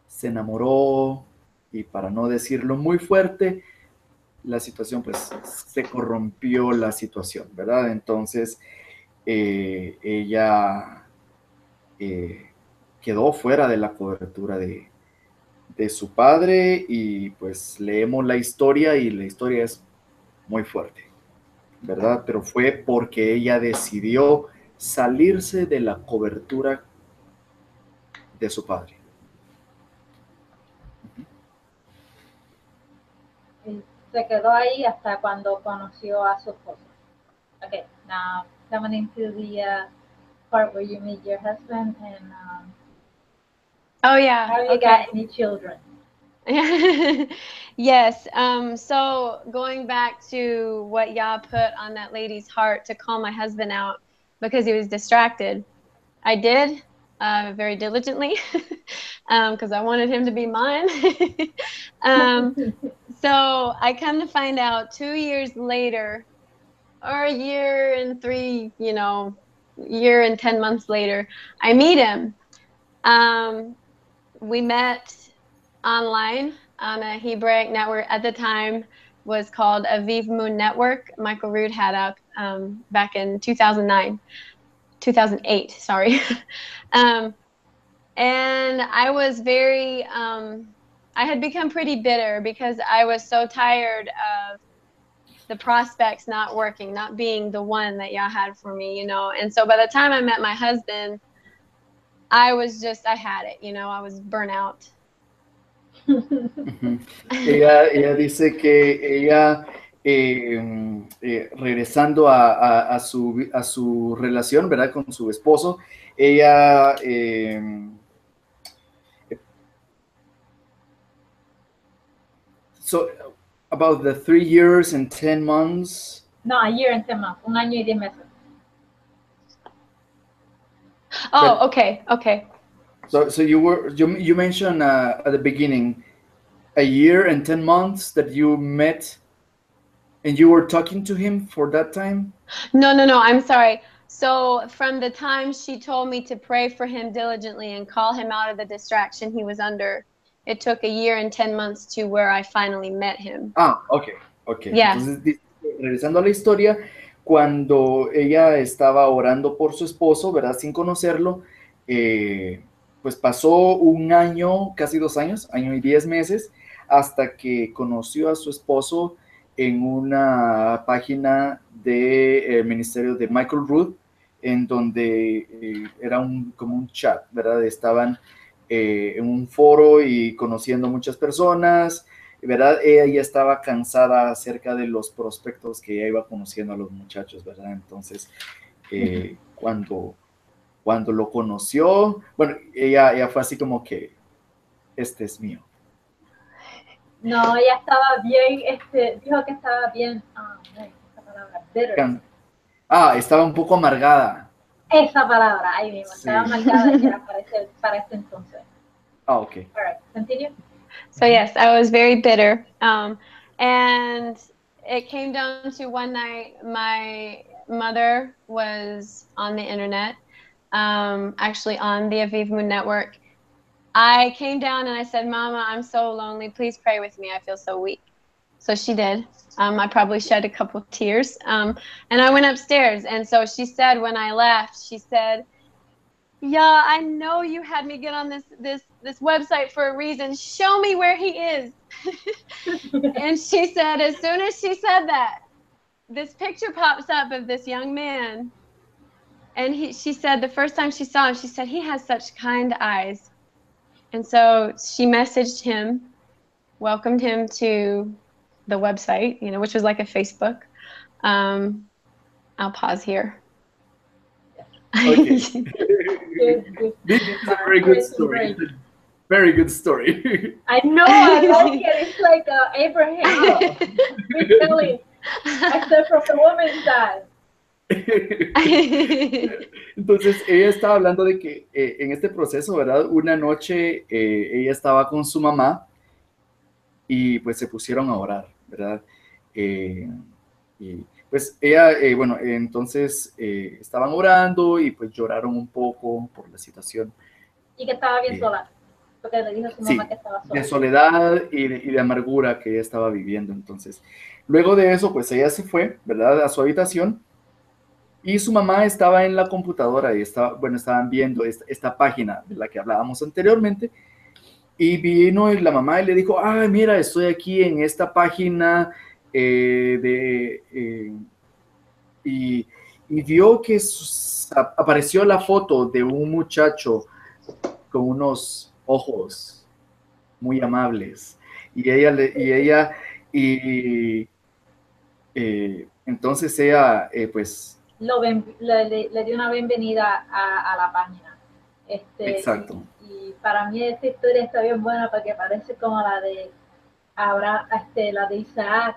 se enamoró, y para no decirlo muy fuerte, la situación, pues, se corrompió la situación, ¿verdad? Entonces, ella quedó fuera de la cobertura de su padre, y pues leemos la historia, y la historia es muy fuerte, ¿verdad? Pero fue porque ella decidió salirse de la cobertura de su padre. Y se quedó ahí hasta cuando conoció a su esposo. Okay, now coming into the part where you meet your husband and oh yeah, have you got any children? Yes. So going back to what Yah put on that lady's heart to call my husband out because he was distracted, I did very diligently because I wanted him to be mine. So I come to find out 2 years later, or a year and 10 months later, I meet him. We met online on a Hebraic network at the time was called Aviv Moon Network. Michael Rood had up back in 2008, sorry. And I was very, I had become pretty bitter because I was so tired of the prospects not working, not being the one that Yah had for me, you know. And so by the time I met my husband, I had it, you know, I was burnt out. Ella dice que ella, regresando a su relación, ¿verdad?, con su esposo, ella so about the 3 years and 10 months. No, a year and 10 months. 1 año y 10 meses. Oh, okay. So you mentioned at the beginning a year and 10 months that you met, and you were talking to him for that time? No, I'm sorry. So from the time she told me to pray for him diligently and call him out of the distraction he was under, it took a year and 10 months to where I finally met him. Okay. Yeah. Entonces, regresando a la historia, cuando ella estaba orando por su esposo, ¿verdad?, sin conocerlo, pues pasó 1 año, casi 2 años, 1 año y 10 meses, hasta que conoció a su esposo en una página del ministerio de Michael Rood, en donde era como un chat, ¿verdad? Estaban en un foro y conociendo muchas personas, ¿verdad? Ella ya estaba cansada acerca de los prospectos que ella iba conociendo a los muchachos, ¿verdad? Entonces, cuando lo conoció, bueno, ella fue así como que, este es mío. No, ella estaba bien, dijo que estaba bien, esa palabra, bitter. Estaba un poco amargada. Esa palabra, ahí mismo, Sí. estaba amargada que era para este entonces. Okay. All right, continue. So yes, I was very bitter. And it came down to one night, my mother was on the internet, actually on the Aviv Moon Network. I came down and I said, Mama, I'm so lonely. Please pray with me. I feel so weak. So she did. I probably shed a couple of tears. And I went upstairs. And so she said, when I left, she said, yeah, I know you had me get on this website for a reason. Show me where he is. And she said, as soon as she said that, this picture pops up of this young man. And she said the first time she saw him, she said, he has such kind eyes. And so she messaged him, welcomed him to the website, which was like a Facebook. I'll pause here. Okay. Good. This is a very good story. It's a very good story. I know, I like it. It's like Abraham retelling, except from the woman's side. Entonces ella estaba hablando de que en este proceso, ¿verdad? Una noche ella estaba con su mamá y pues se pusieron a orar, ¿verdad? Y pues ella, bueno, entonces estaban orando y pues lloraron un poco por la situación. Y que estaba bien sola, porque le dijo a su mamá que estaba sola. De soledad y de amargura que ella estaba viviendo. Entonces, luego de eso, pues ella se fue, ¿verdad? A su habitación. Y su mamá estaba en la computadora y estaban viendo esta página de la que hablábamos anteriormente. Y vino la mamá y le dijo, mira, estoy aquí en esta página y vio que apareció la foto de un muchacho con unos ojos muy amables. Entonces ella, pues... le dio una bienvenida a la página. Exacto. Y para mí esta historia está bien buena porque parece como la de la de Isaac.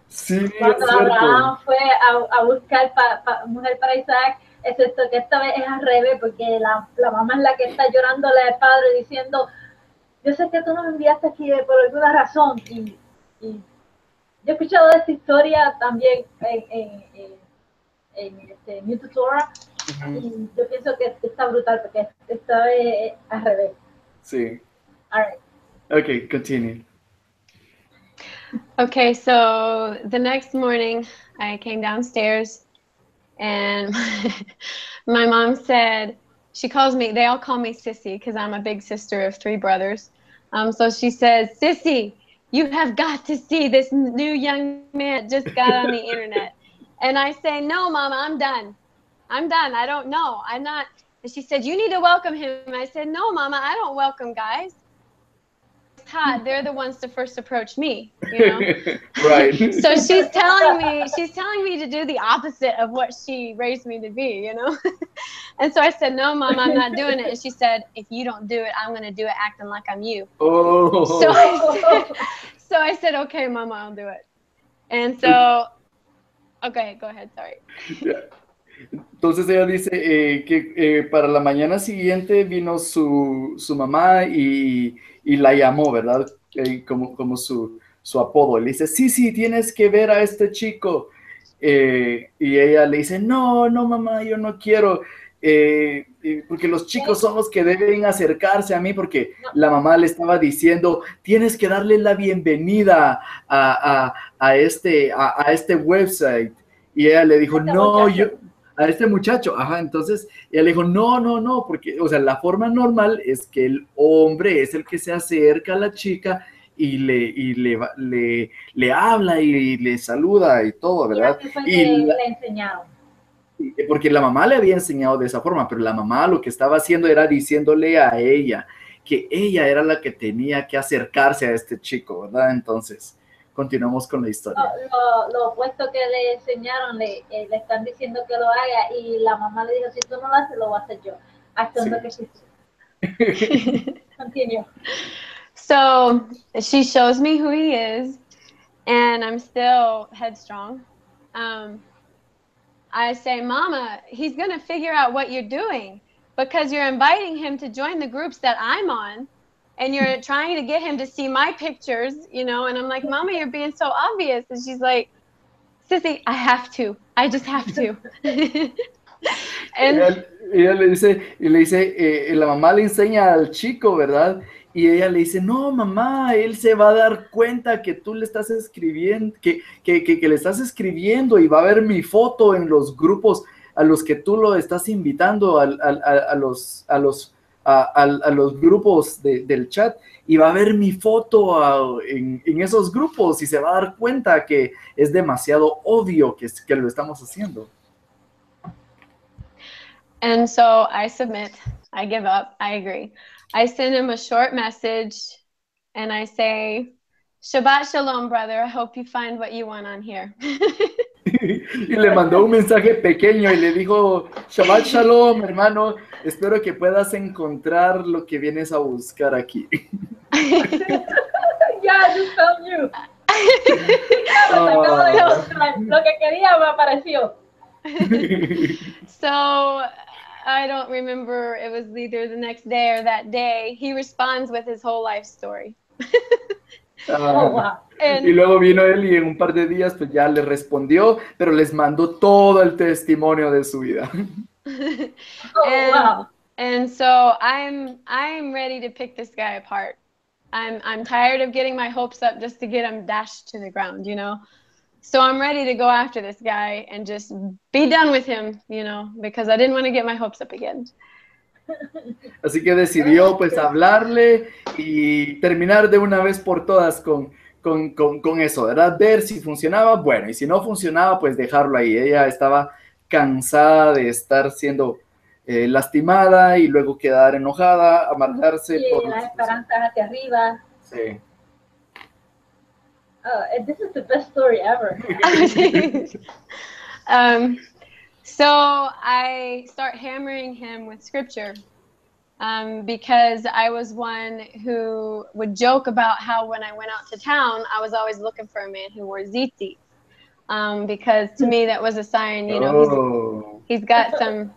Sí, cuando es Abraham fue a buscar mujer para Isaac, excepto que esta vez es al revés, porque la mamá es la que está llorándole al padre diciendo, yo sé que tú nos enviaste aquí por alguna razón. Y yo he escuchado esta historia también en New Torah, y yo pienso que está brutal porque esta vez es al revés. Sí. All right. Okay, continue. Okay, so the next morning I came downstairs and my mom said, they all call me Sissy because I'm a big sister of 3 brothers. So she says, Sissy, you have got to see this new young man that just got on the internet. And I say, no, Mama, I'm done. I don't know. I'm not. And she said, you need to welcome him. And I said, no, Mama, I don't welcome guys. They're the ones to first approach me, Right. So she's telling me to do the opposite of what she raised me to be, And so I said, no, Mom, I'm not doing it. And she said, if you don't do it, I'm going to do it acting like I'm you. Oh. So I said, okay, Mama, I'll do it. And so, okay, go ahead, sorry. Yeah. Entonces ella dice que para la mañana siguiente vino su mamá y la llamó, ¿verdad? Como su apodo. Le dice, sí, tienes que ver a este chico. Y ella le dice, no, mamá, yo no quiero. Porque los chicos son los que deben acercarse a mí, porque la mamá le estaba diciendo, tienes que darle la bienvenida a este website. Y ella le dijo, no, a este muchacho, entonces ella le dijo, no, porque, o sea, la forma normal es que el hombre es el que se acerca a la chica y le habla y le saluda y todo, ¿verdad? Y así fue que le enseñaron. Porque la mamá le había enseñado de esa forma, pero la mamá lo que estaba haciendo era diciéndole a ella que ella era la que tenía que acercarse a este chico, ¿verdad? Entonces, continuamos con la historia. Lo opuesto que le enseñaron, le están diciendo que lo haga y la mamá le dijo, si tú no lo haces, lo voy a hacer yo. Hasta que sí. Continue. So she shows me who he is, and I'm still headstrong. I say, Mama, he's going to figure out what you're doing because you're inviting him to join the groups that I'm on, and you're trying to get him to see my pictures, you know, and I'm like, Mama, you're being so obvious. And she's like, Sissy, I have to. I just have to. And ella le dice, la mamá le enseña al chico, ¿verdad? Y ella le dice, no, mamá, él se va a dar cuenta que tú le estás escribiendo, que le estás escribiendo y va a ver mi foto en los grupos a los que tú lo estás invitando, a los grupos del chat, y va a ver mi foto en esos grupos y se va a dar cuenta que es demasiado obvio que lo estamos haciendo. And so I submit, I give up, I agree. I send him a short message and I say, Shabbat Shalom, brother. I hope you find what you want on here. Y le mandó un mensaje pequeño y le dijo, Shabbat Shalom, hermano, espero que puedas encontrar lo que vienes a buscar aquí. Yeah, I just found you. Lo que quería me apareció. So I don't remember, it was either the next day or that day, he responds with his whole life story. Wow. Y luego vino él y en un par de días pues ya le respondió, pero les mandó todo el testimonio de su vida. Wow. And so I'm ready to pick this guy apart. I'm tired of getting my hopes up just to get him dashed to the ground, you know. So I'm ready to go after this guy and just be done with him, you know, because I didn't want to get my hopes up again. Así que decidió pues hablarle y terminar de una vez por todas con eso, ¿verdad? Ver si funcionaba, bueno, y si no funcionaba, pues dejarlo ahí. Ella estaba cansada de estar siendo lastimada y luego quedar enojada, amargarse. Sí, las esperanzas hacia arriba. Sí. This is the best story ever. So I start hammering him with scripture because I was one who would joke about how when I went out to town, I was always looking for a man who wore tzitzit. Because to me, that was a sign, you know, he's got some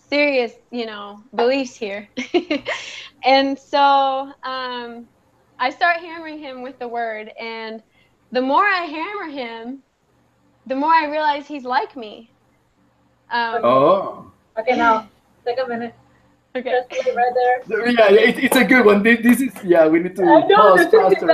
serious, you know, beliefs here. And so I start hammering him with the word, and the more I hammer him, the more I realize he's like me. Okay, now take a minute. Okay. Just wait right there. Yeah, it's a good one. This is, yeah, we need to pause faster.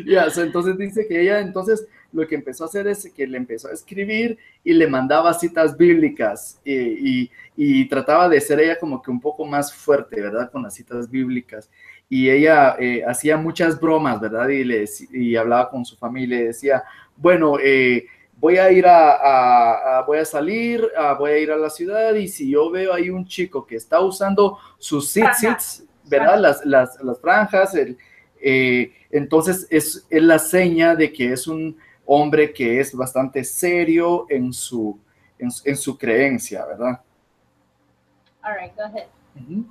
Yeah, so entonces dice que ella entonces lo que empezó a hacer es que le empezó a escribir y le mandaba citas bíblicas y trataba de ser ella como que un poco más fuerte, ¿verdad? Con las citas bíblicas. Y ella hacía muchas bromas, ¿verdad? Y hablaba con su familia y decía, bueno, voy a ir voy a salir, voy a ir a la ciudad y si yo veo ahí un chico que está usando sus sits, ¿verdad? Las franjas, entonces es la seña de que es un hombre que es bastante serio en su creencia, ¿verdad? All right, go ahead.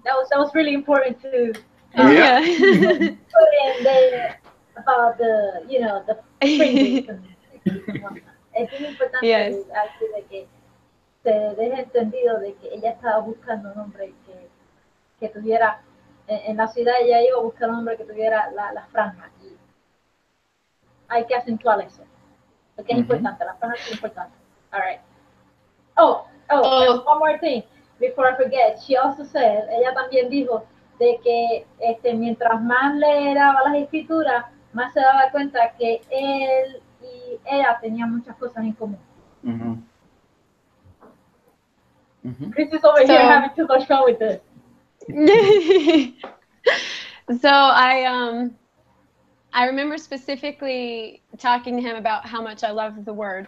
That was really important to Yeah. put in there about the, you know, the fringes. Es muy importante de que se deje entendido de que ella estaba buscando un hombre que tuviera, en la ciudad ella iba a buscar un hombre que tuviera las franjas. Y hay que acentuar eso, porque es importante, las franjas son importantes. All right. One more thing, before I forget, she also said, ella también dijo de que mientras más le daba las escrituras, más se daba cuenta que él y ella tenían muchas cosas en común. Cris is over here having too much fun with this. So I remember specifically talking to him about how much I loved the word.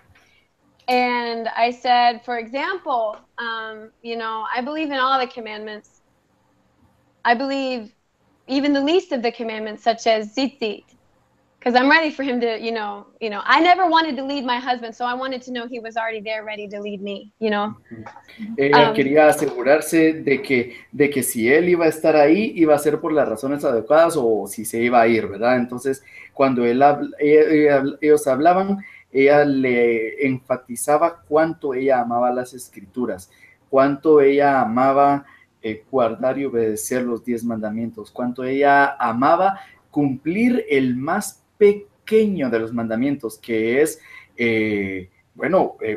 And I said, for example, you know, I believe in all the commandments. I believe even the least of the commandments, such as tzitzit, because I'm ready for him to, you know, I never wanted to lead my husband, so I wanted to know he was already there ready to lead me, you know. Ella quería asegurarse de que si él iba a estar ahí, iba a ser por las razones adecuadas o si se iba a ir, ¿verdad? Entonces, cuando ellos hablaban, ella le enfatizaba cuánto ella amaba las escrituras, cuánto ella amaba guardar y obedecer los 10 mandamientos, cuánto ella amaba cumplir el más pequeño de los mandamientos, que es,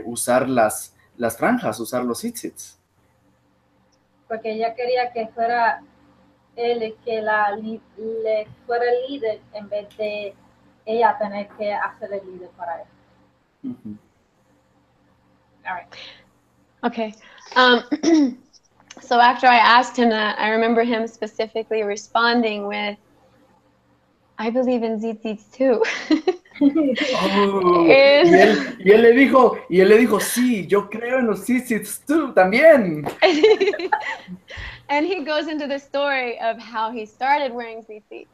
usar las franjas, usar los tzitzits. Porque ella quería que fuera él el que le fuera el líder en vez de ella tener que hacer el líder para él. Uh-huh. All right. Okay. So after I asked him that, I remember him specifically responding with, I believe in tzitzits too. Oh, y él le dijo, sí, yo creo en los sitios también. And he goes into the story of how he started wearing tzitzit.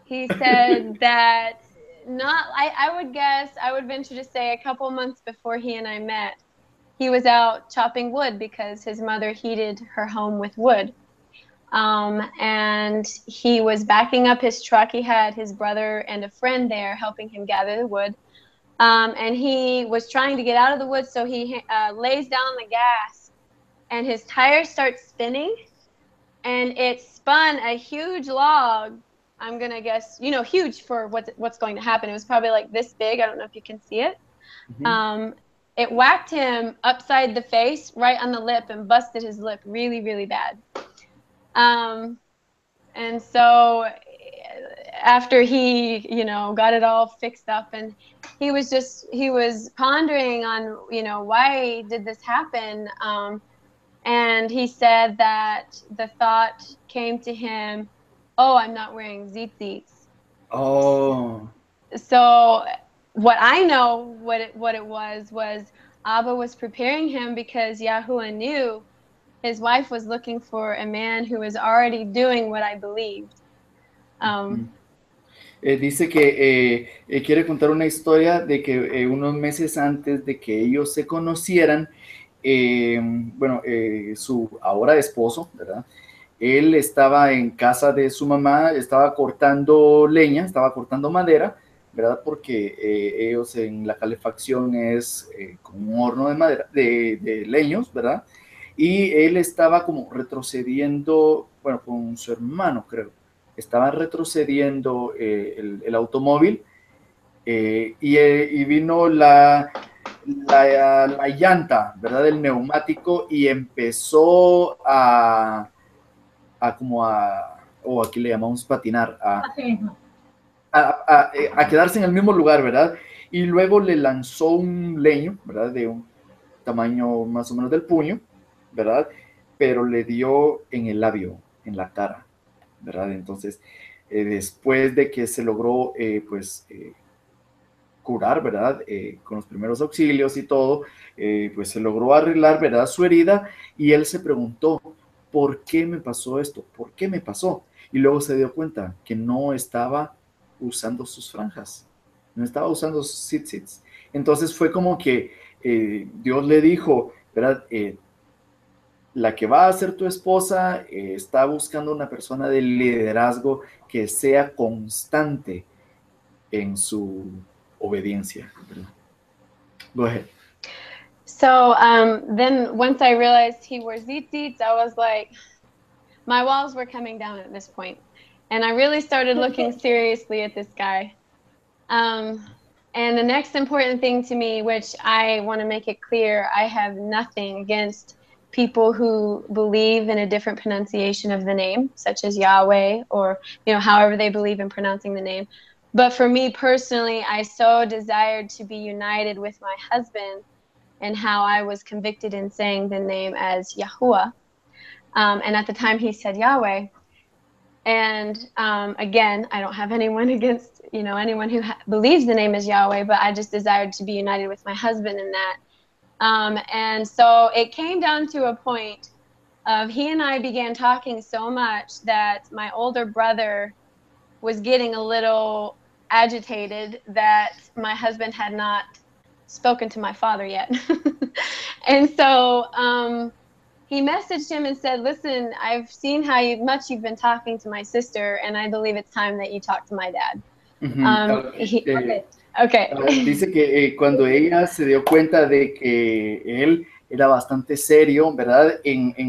He said that I would venture to say a couple months before he and I met, he was out chopping wood because his mother heated her home with wood. And he was backing up his truck. He had his brother and a friend there helping him gather the wood. And he was trying to get out of the wood, so he lays down the gas, and his tire starts spinning, and it spun a huge log. I'm going to guess, you know, huge for what's going to happen. It was probably like this big. I don't know if you can see it. Mm-hmm. It whacked him upside the face, right on the lip, and busted his lip really, really bad. And so after he, you know, got it all fixed up, and he was pondering on, you know, why did this happen? And he said that the thought came to him, oh, I'm not wearing tzitzits. Oh. So what I know what it was Abba was preparing him because YaHuWah knew his wife was looking for a man who was already doing what I believed. Dice que quiere contar una historia de que unos meses antes de que ellos se conocieran, su ahora esposo, ¿verdad? Él estaba en casa de su mamá, estaba cortando leña, estaba cortando madera, ¿verdad? Porque ellos en la calefacción es como un horno de madera, de leños, ¿verdad? Y él estaba como retrocediendo, bueno, con su hermano, creo. Estaba retrocediendo el automóvil y vino la llanta, ¿verdad? Del neumático y empezó o aquí le llamamos patinar, a quedarse en el mismo lugar, ¿verdad? Y luego le lanzó un leño, ¿verdad? De un tamaño más o menos del puño, ¿verdad? Pero le dio en el labio, en la cara, ¿verdad? Entonces, después de que se logró, curar, ¿verdad? Con los primeros auxilios y todo, pues se logró arreglar, ¿verdad? Su herida, y él se preguntó, ¿por qué me pasó esto? ¿Por qué me pasó? Y luego se dio cuenta que no estaba usando sus franjas, no estaba usando sus tzitzits. Entonces fue como que Dios le dijo, ¿verdad? La que va a ser tu esposa está buscando una persona de liderazgo que sea constante en su obediencia. Go ahead. So then once I realized he wore tzitzits, I was like, my walls were coming down at this point. And I really started looking seriously at this guy. And the next important thing to me, which I want to make it clear, I have nothing against people who believe in a different pronunciation of the name, such as Yahweh, or, you know, however they believe in pronouncing the name. But for me personally, I so desired to be united with my husband and how I was convicted in saying the name as YaHuWah. And at the time he said Yahweh. And again, I don't have anyone against you know, anyone who believes the name is YaHuWah, but I just desired to be united with my husband in that. And so it came down to a point of he and I began talking so much that my older brother was getting a little agitated that my husband had not spoken to my father yet. And so he messaged him and said, listen, I've seen how much you've been talking to my sister, and I believe it's time that you talk to my dad. Dice que cuando ella se dio cuenta de que él era bastante serio, ¿verdad? En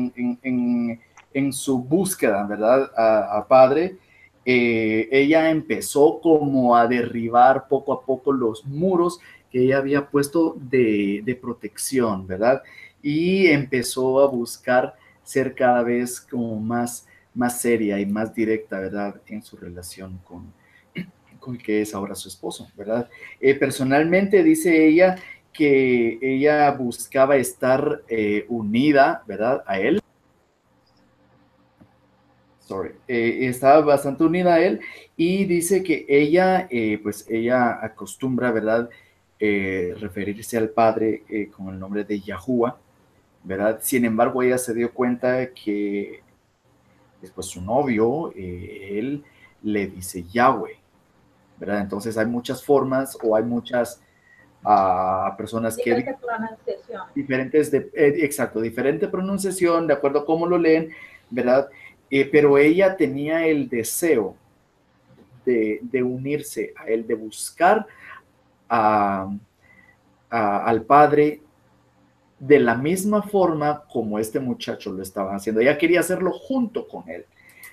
su búsqueda, ¿verdad? A padre, ella empezó como a derribar poco a poco los muros que ella había puesto de protección, ¿verdad? Y empezó a buscar ser cada vez como más seria y más directa, ¿verdad? En su relación con el que es ahora su esposo, ¿verdad? Personalmente dice ella que ella buscaba estar unida, ¿verdad? A él. Estaba bastante unida a él y dice que ella, pues ella acostumbra, ¿verdad? Referirse al padre con el nombre de YaHuWah, ¿verdad? Sin embargo, ella se dio cuenta que después su novio, él le dice Yahweh, ¿verdad? Entonces hay muchas formas o hay muchas personas diferente que... diferente pronunciación, de acuerdo a cómo lo leen, ¿verdad? Pero ella tenía el deseo de unirse a él, de buscar al padre de la misma forma como este muchacho lo estaba haciendo. Ella quería hacerlo junto con él,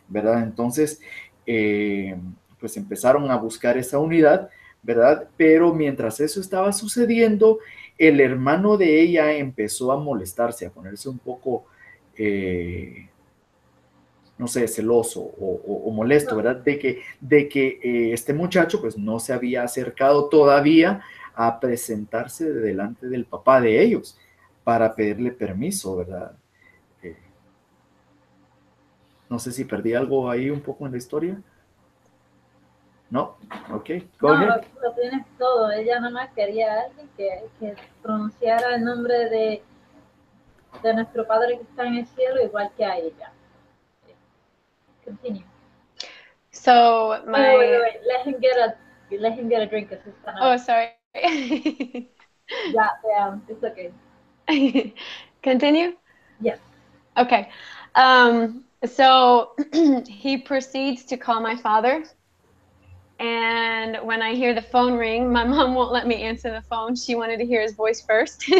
¿verdad? Entonces, pues empezaron a buscar esa unidad, ¿verdad? Pero mientras eso estaba sucediendo, el hermano de ella empezó a molestarse, a ponerse un poco, no sé, celoso o molesto, ¿verdad? De que este muchacho pues no se había acercado todavía a presentarse delante del papá de ellos para pedirle permiso, ¿verdad? No sé si perdí algo ahí un poco en la historia. ¿No? Ok. No, lo tienes todo. Ella nada más quería a alguien que pronunciara el nombre de nuestro Padre que está en el cielo igual que a ella. Continue. So my... Wait. Let him get a drink. Oh, sorry. Yeah, it's okay. Continue? Yes. Okay. So he proceeds to call my father. And when I hear the phone ring, my mom won't let me answer the phone. She wanted to hear his voice first.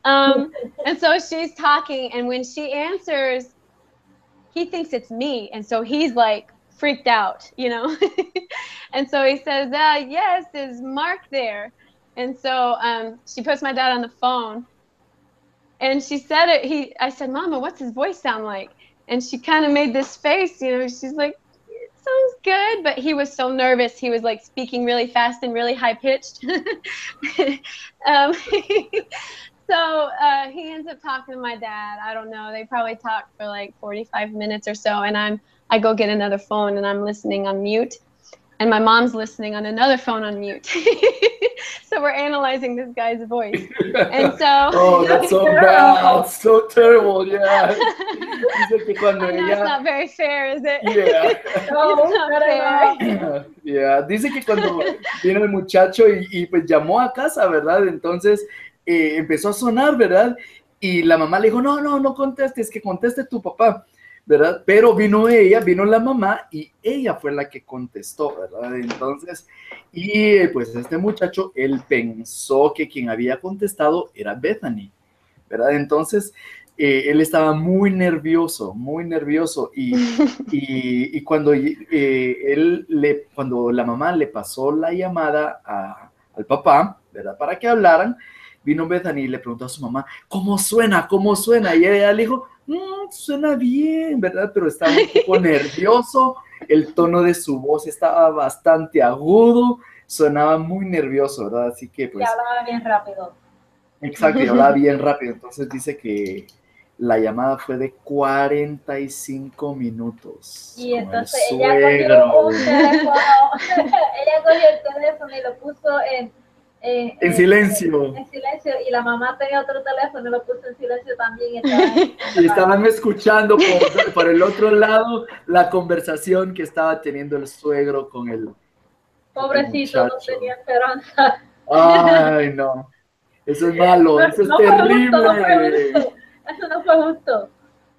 And so she's talking, and when she answers, he thinks it's me. And so he's like freaked out, you know? And so he says, yes, is Mark there? And so she puts my dad on the phone. And she said it, I said, Mama, what's his voice sound like? And she kind of made this face, you know, she's like, it sounds good. But he was so nervous. He was like speaking really fast and really high pitched. So he ends up talking to my dad. I don't know. They probably talked for like 45 minutes or so. And I go get another phone and I'm listening on mute. And my mom's listening on another phone on mute. So we're analyzing this guy's voice. And so... Oh, that's so bad. So terrible, yeah. Dice que cuando ella... It's not very fair, is it? Yeah. No, it's not fair. Yeah. Dice que cuando vino el muchacho y pues llamó a casa, ¿verdad? Entonces empezó a sonar, ¿verdad? Y la mamá le dijo, no contestes, que conteste tu papá, ¿verdad? Pero vino la mamá y ella fue la que contestó, ¿verdad? Entonces, y pues este muchacho, él pensó que quien había contestado era Bethany, ¿verdad? Entonces, él estaba muy nervioso y cuando, cuando la mamá le pasó la llamada al papá, ¿verdad? Para que hablaran, vino Bethany y le preguntó a su mamá, ¿cómo suena? Y ella le dijo, suena bien, ¿verdad? Pero estaba un poco nervioso, el tono de su voz estaba bastante agudo, sonaba muy nervioso, ¿verdad? Así que pues... Y hablaba bien rápido. Exacto, y hablaba bien rápido, entonces dice que la llamada fue de 45 minutos. Y con el entonces suegro. ella cogió el teléfono y lo puso En silencio. En silencio, y la mamá tenía otro teléfono y lo puso en silencio también. Y estaban escuchando por el otro lado la conversación que estaba teniendo el suegro con el Pobrecito, no muchacho. tenía esperanza. Ay, no. Eso es malo, eso es no terrible. Fue justo. Eso no fue justo.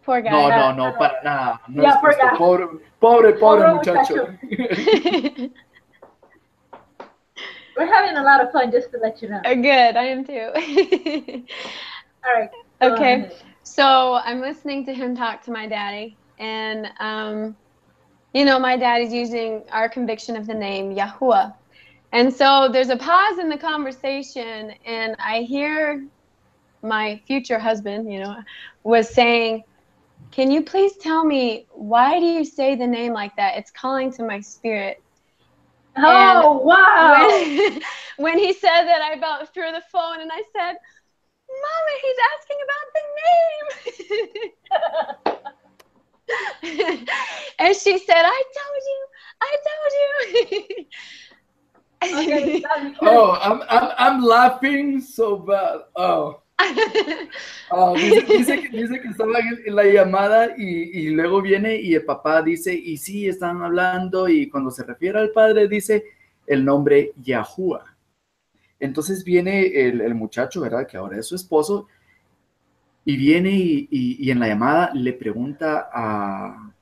Poor guy. No, para nada. No Yeah, es justo. Pobre muchacho. We're having a lot of fun, just to let you know. Good, I am too. All right. Okay, so I'm listening to him talk to my daddy, and you know, my daddy's using our conviction of the name YaHuWah. And so there's a pause in the conversation, and I hear my future husband, you know, was saying, "Can you please tell me, why do you say the name like that? It's calling to my spirit." Oh, and wow. When he said that, I about threw the phone and I said, "Mama, he's asking about the name." And she said, "I told you." Okay, Oh, I'm laughing so bad. Oh. Dice que estaba en la llamada y luego viene y el papá dice, y sí, están hablando, y cuando se refiere al padre dice el nombre YaHuWah. Entonces viene el muchacho, ¿verdad? Que ahora es su esposo, y viene y en la llamada le pregunta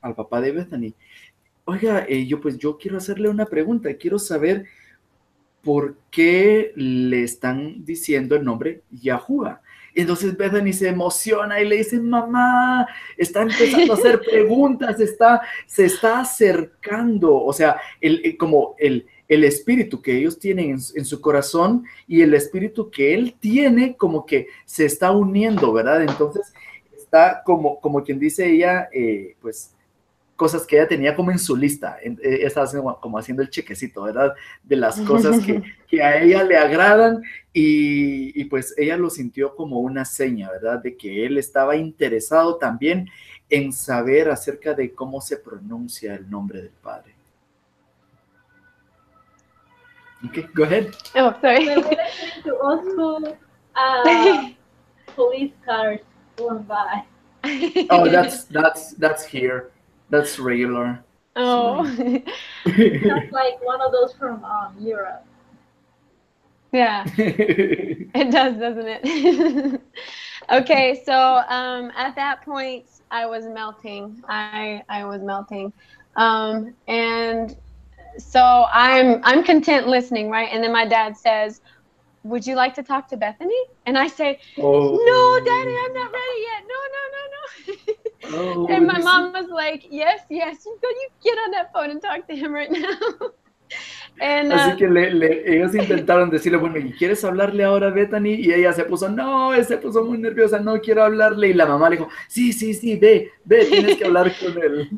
al papá de Bethany, oiga, yo quiero hacerle una pregunta, quiero saber por qué le están diciendo el nombre YaHuWah. Entonces Bethany se emociona y le dice, mamá, está empezando a hacer preguntas, se está acercando, o sea, como el espíritu que ellos tienen en su corazón y el espíritu que él tiene como que se está uniendo, ¿verdad? Entonces está como quien dice ella, pues, cosas que ella tenía como en su lista, estaba como haciendo el chequecito, ¿verdad? De las cosas que a ella le agradan y pues ella lo sintió como una seña, ¿verdad? De que él estaba interesado también en saber acerca de cómo se pronuncia el nombre del Padre. Okay, go ahead. Oh, sorry. We're listening to old school police cars going by. Oh, that's here. That's regular. Oh. Sounds like one of those from Europe. Yeah, it does, doesn't it? Okay, so at that point, I was melting. I was melting, and so I'm content listening, right? And then my dad says, "Would you like to talk to Bethany?" And I say, "No, Daddy, I'm not ready yet. No." Oh, and my mom was like, yes, you get on that phone and talk to him right now. And, así que ellos intentaron decirle, bueno, ¿y quieres hablarle ahora a Bethany? Y ella se puso muy nerviosa, no quiero hablarle. Y la mamá le dijo, sí, ve, tienes que hablar con él.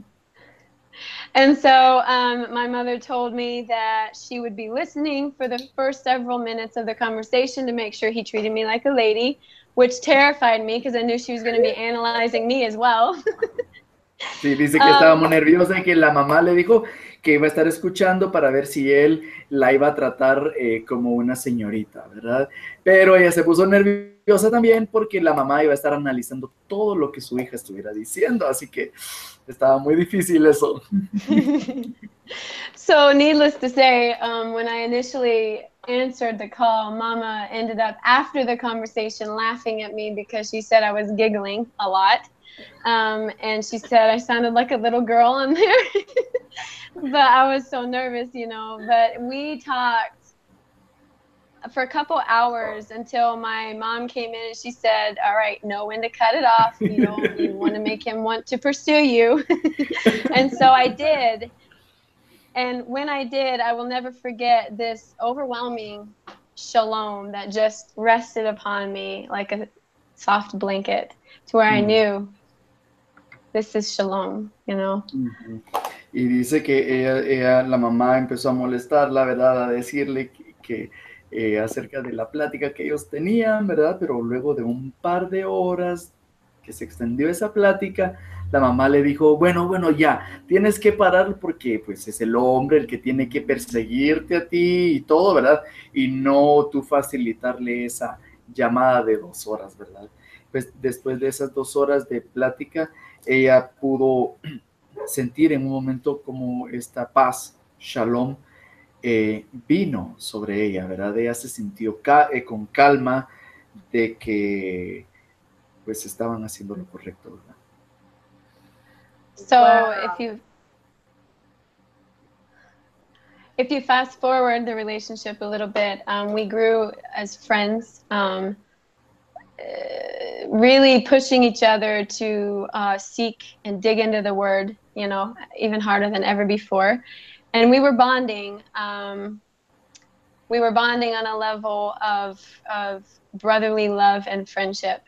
And so my mother told me that she would be listening for the first several minutes of the conversation to make sure he treated me like a lady, which terrified me because I knew she was going to be analyzing me as well. Sí, dice que estaba muy nerviosa y que la mamá le dijo que iba a estar escuchando para ver si él la iba a tratar como una señorita, ¿verdad? Pero ella se puso nerviosa también porque la mamá iba a estar analizando todo lo que su hija estuviera diciendo, así que estaba muy difícil eso. So needless to say, when I initially answered the call, Mama ended up after the conversation laughing at me because she said I was giggling a lot. And she said I sounded like a little girl on there. But I was so nervous, you know. But we talked for a couple hours until my mom came in and she said, all right, know when to cut it off. You want to make him want to pursue you. And so I did. And when I did, I will never forget this overwhelming shalom that just rested upon me like a soft blanket to where I knew this is shalom, you know. Y dice que la mamá empezó a molestarla, ¿verdad? A decirle que acerca de la plática que ellos tenían, ¿verdad? Pero luego de un par de horas que se extendió esa plática, la mamá le dijo, bueno, ya, tienes que parar porque pues es el hombre el que tiene que perseguirte a ti y todo, ¿verdad? Y no tú facilitarle esa llamada de 2 horas, ¿verdad? Pues después de esas 2 horas de plática, ella pudo sentir en un momento como esta paz, shalom, vino sobre ella, ¿verdad? Ella se sintió con calma de que pues estaban haciendo lo correcto, ¿verdad? So Wow. if you fast forward the relationship a little bit, we grew as friends, really pushing each other to seek and dig into the word, you know, even harder than ever before. And we were bonding. We were bonding on a level of brotherly love and friendship.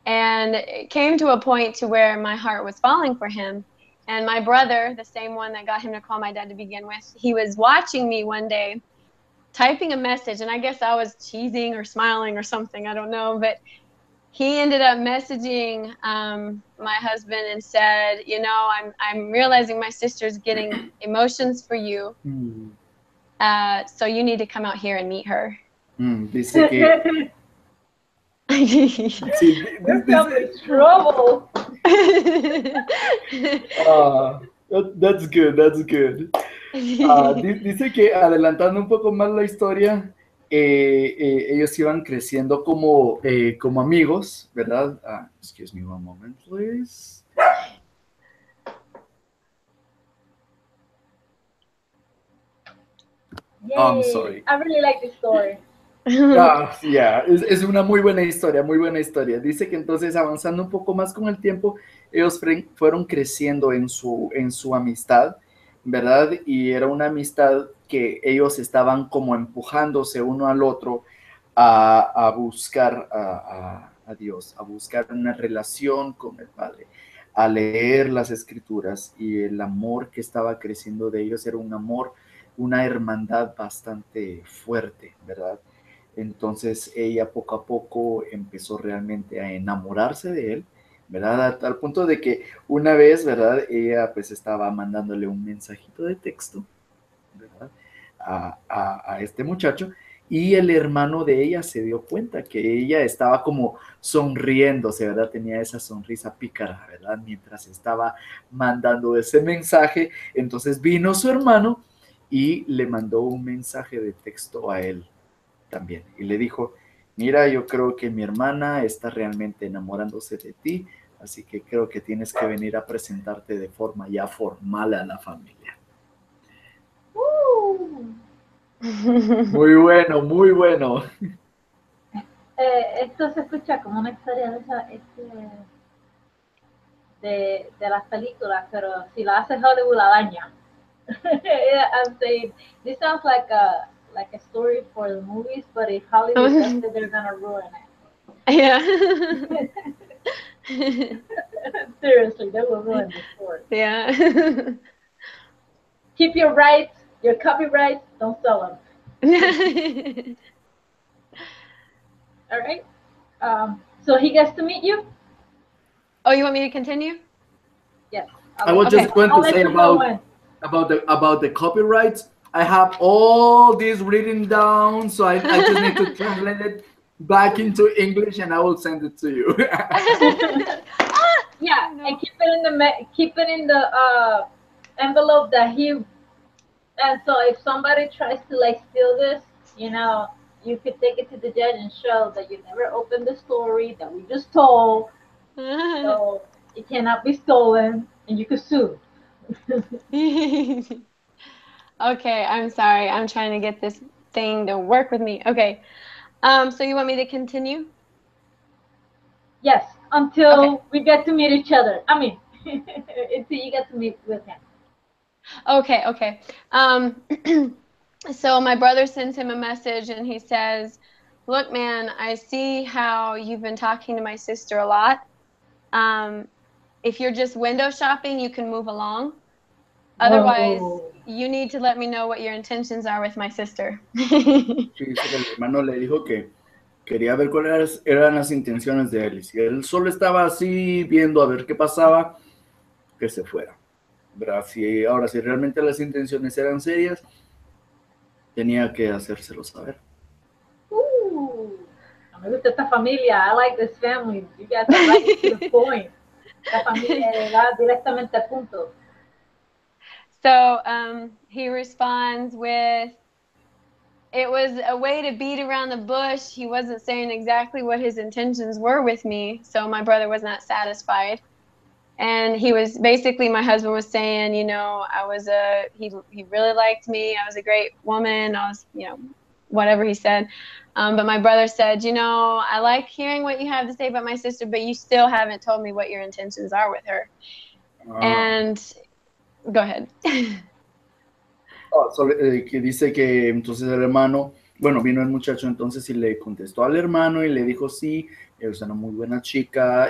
And it came to a point to where my heart was falling for him. And my brother, the same one that got him to call my dad to begin with, he was watching me one day typing a message, and I guess I was cheesing or smiling or something, I don't know, but he ended up messaging my husband and said, you know, I'm realizing my sister's getting emotions for you, so you need to come out here and meet her. Dice que sí, You're coming trouble. that's good, that's good. Dice que adelantando un poco más la historia, ellos iban creciendo como amigos, ¿verdad? Excuse me one moment, please. Yay. I'm sorry. I really like this story. Yeah, es una muy buena historia, muy buena historia. Dice que entonces avanzando un poco más con el tiempo, ellos fueron creciendo en su amistad, ¿verdad? Y era una amistad que ellos estaban como empujándose uno al otro a buscar a Dios, a buscar una relación con el Padre, a leer las escrituras, y el amor que estaba creciendo de ellos era un amor, una hermandad bastante fuerte, ¿verdad? Entonces ella poco a poco empezó realmente a enamorarse de él, ¿verdad? A tal punto de que una vez, ¿verdad? Ella pues estaba mandándole un mensajito de texto, ¿verdad? A este muchacho, y el hermano de ella se dio cuenta que ella estaba como sonriéndose, ¿verdad? Tenía esa sonrisa pícara, ¿verdad? Mientras estaba mandando ese mensaje. Entonces vino su hermano y le mandó un mensaje de texto a él también, y le dijo, mira, yo creo que mi hermana está realmente enamorándose de ti, así que creo que tienes que venir a presentarte de forma ya formal a la familia. Muy bueno, muy bueno. Esto se escucha como una historia de las películas, pero si la hace Hollywood la daña. I'm saying this sounds like a story for the movies, but if Hollywood does it, they're gonna ruin it. Yeah. Seriously, they will ruin the story. Yeah. Keep your rights, your copyrights, don't sell them. All right. So he gets to meet you? Oh, you want me to continue? Yes. I was just going to say about the copyrights. I have all these written down, so I just need to translate it back into English, and I will send it to you. Yeah, and keep it in the envelope that he. And so if somebody tries to like steal this, you know, you could take it to the judge and show that you never opened the story that we just told. So it cannot be stolen, and you could sue. Okay, I'm sorry. I'm trying to get this thing to work with me. Okay. So you want me to continue? Yes, until we get to meet each other. I mean, until you get to meet with him. Okay. So my brother sends him a message and he says, look, man, I see how you've been talking to my sister a lot. If you're just window shopping, you can move along. Otherwise, you need to let me know what your intentions are with my sister. El hermano le dijo que Quería ver cuáles eran las intenciones de él. Y si él solo estaba así viendo a ver qué pasaba, que se fuera. ¿Verdad? Ahora, si realmente las intenciones eran serias, tenía que hacérselo saber. Me gusta esta familia. I like this family. You guys are right to the point. La familia va directamente al punto. So he responds with, it was a way to beat around the bush. He wasn't saying exactly what his intentions were with me, so my brother was not satisfied. And he was basically, my husband was saying, you know, he really liked me. I was a great woman. I was, you know, whatever he said. But my brother said, you know, I like hearing what you have to say about my sister, but you still haven't told me what your intentions are with her. And go ahead. Que dice que entonces el hermano, bueno, vino el muchacho entonces y le contestó al hermano y le dijo, sí, es una muy buena chica,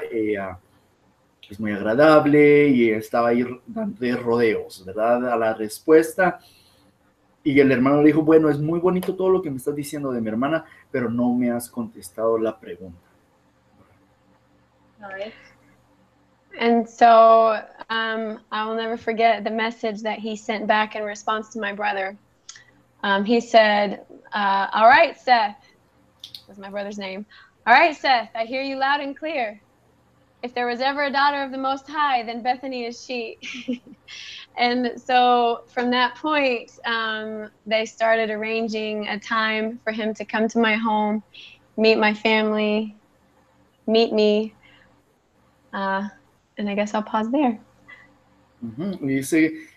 es muy agradable y estaba ahí de rodeos, ¿verdad? A la respuesta. Y el hermano le dijo, bueno, es muy bonito todo lo que me estás diciendo de mi hermana, pero no me has contestado la pregunta. All right. And so I will never forget the message that he sent back in response to my brother. He said, all right, Seth, was my brother's name. All right, Seth, I hear you loud and clear. If there was ever a daughter of the Most High, then Bethany is she. And so from that point, they started arranging a time for him to come to my home, meet my family, meet me. And I guess I'll pause there.